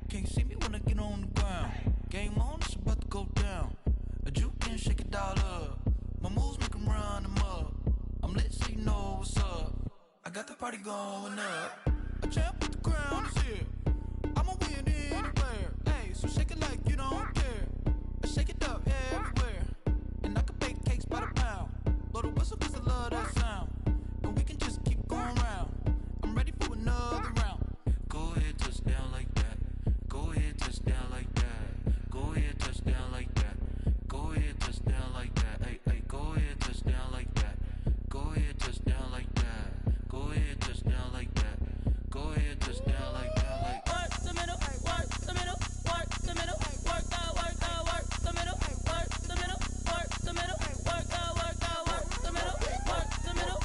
Can't see me when I get on the ground. Game on, it's about to go down. A juke and shake it all up. My moves make them run them up. I'm lit so you know what's up. I got the party going up. A champ with the crown is here. I'ma win anywhere. Hey, so shake it like you don't care. I shake it up everywhere. And I can bake cakes by the pound. Blow the whistle cause I love that sound. And we can just keep going round. I'm ready for another round. Go ahead, touch down like that. Go ahead, touch down like that. Go ahead, touch down like that. Go ahead, touch down like that. Hey, hey, go ahead, touch down like that. Go ahead, touch down like that. Go ahead, touch down like that. Go ahead, touch down like that. Like work the middle, work the middle, work the middle, work the middle, work the middle, work the middle, work the middle, work the middle, work the middle,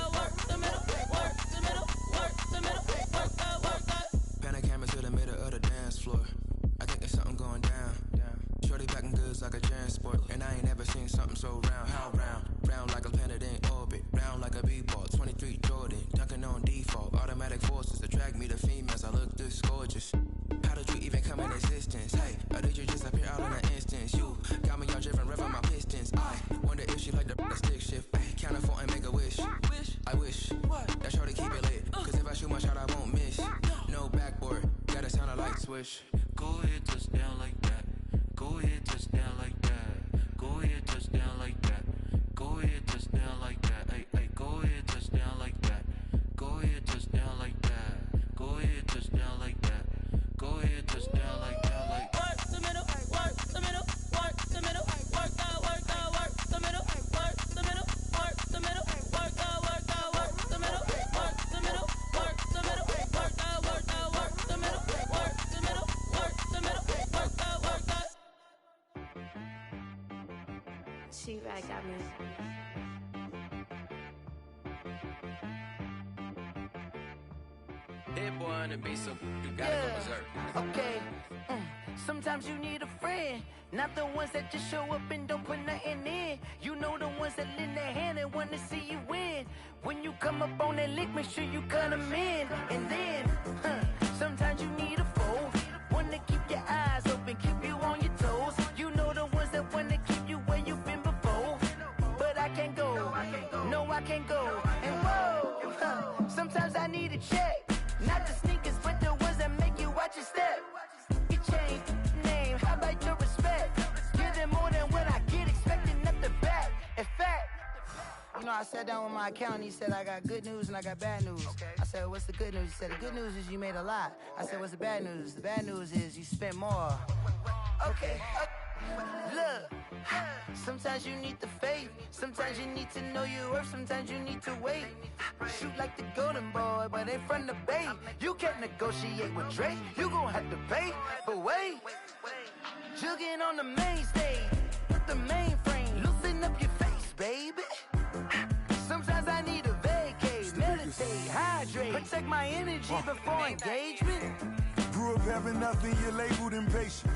work the middle, work the middle, work the middle, work the middle, work the. Pan a camera to the middle of the dance floor. I think there's something going down. Shorty packing goods like a transport. And I ain't never seen something so round. How round? Round like a planet in orbit. Round like a b-ball. 23 Jordan. Dunking on default. Automatic forces attract me to females. I look this gorgeous. How did you even come in existence? Hey, or did you just appear out in an instance? You got me all driven, revving my pistons. I wonder if she like the stick shift. Ay, count a phone and make a wish. I wish that shorty keep it lit. Cause if I shoot my shot, I won't miss. No backboard, gotta sound a light switch. Go ahead, touch down like that. Go ahead, touch down like that. Go ahead, touch down like that. Go ahead, touch down like that. Hey, hey, go ahead, touch down like that. Go ahead, touch down like that. Go ahead, touch down T-Rack got me. Hit boy on the beat, so you gotta go berserk. Okay. Sometimes you need a friend, not the ones that just show up and don't put nothing in. You know the ones that lend their hand and want to see you win. When you come up on that lick, make sure you cut them in. And then, sometimes you need a foe, one to keep your eyes open, keep you on your toes. You know the ones that want to keep you where you've been before. But I can't go, no I can't go. And whoa, sometimes I need a check. Not the sneakers, but the ones that make you watch your step. You change name, how about your respect? Give them more than what I get, expecting nothing back. In fact, you know, I sat down with my accountant, he said I got good news and I got bad news. I said, what's the good news? He said, the good news is you made a lot. I said, what's the bad news? The bad news is you spent more. Okay, look, sometimes you need the faith, sometimes you need to know your worth, sometimes you need to wait. Shoot like the golden boy, but in front of the bay. You can't negotiate with Drake, you gon' have to pay. But wait, jugging on the main stage, with the mainframe, loosen up your face, baby. Sometimes I need a vacate, meditate, hydrate, protect my energy before engagement. Grew up having nothing, you're labeled impatient.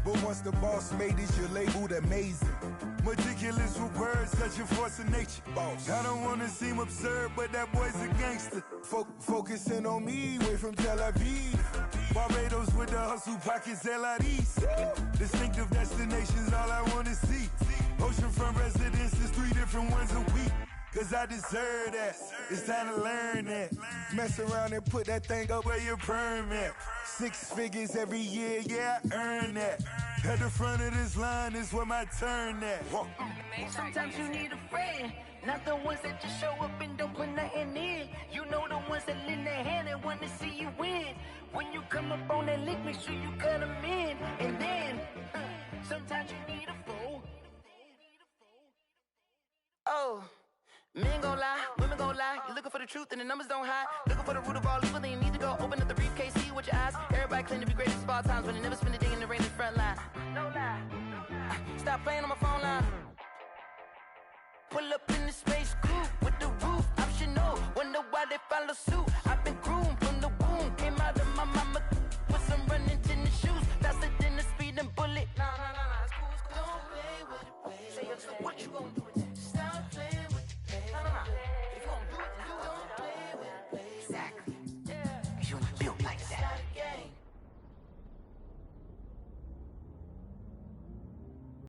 But once the boss made it, you're labeled amazing. Meticulous with words, such a force of nature. I don't wanna seem absurd, but that boy's a gangster. Focusing on me, way from Tel Aviv. Barbados with the hustle pockets, LIDs. Distinctive destinations, all I wanna see. Oceanfront residences, 3 different ones a week. Cause I deserve that, it's time to learn that. Mess around and put that thing up where your perm at. 6 figures every year, yeah, I earn that. At the front of this line is where my turn at. Sometimes you need a friend, not the ones that just show up and don't put nothing in. You know the ones that lend their hand and want to see you win. When you come up on that lick, make sure you cut them in. And then, sometimes you need a fool. Oh. Men gon' lie, women gon' lie. You're looking for the truth and the numbers don't hide. Looking for the root of all evil, then you need to go open up the briefcase, see with your eyes. Everybody claim to be greatest of all times, but they never spend a day in the rain in the front line. No lie. Stop playing on my phone line. Pull up in the space coupe with the roof optional. Wonder why they follow suit.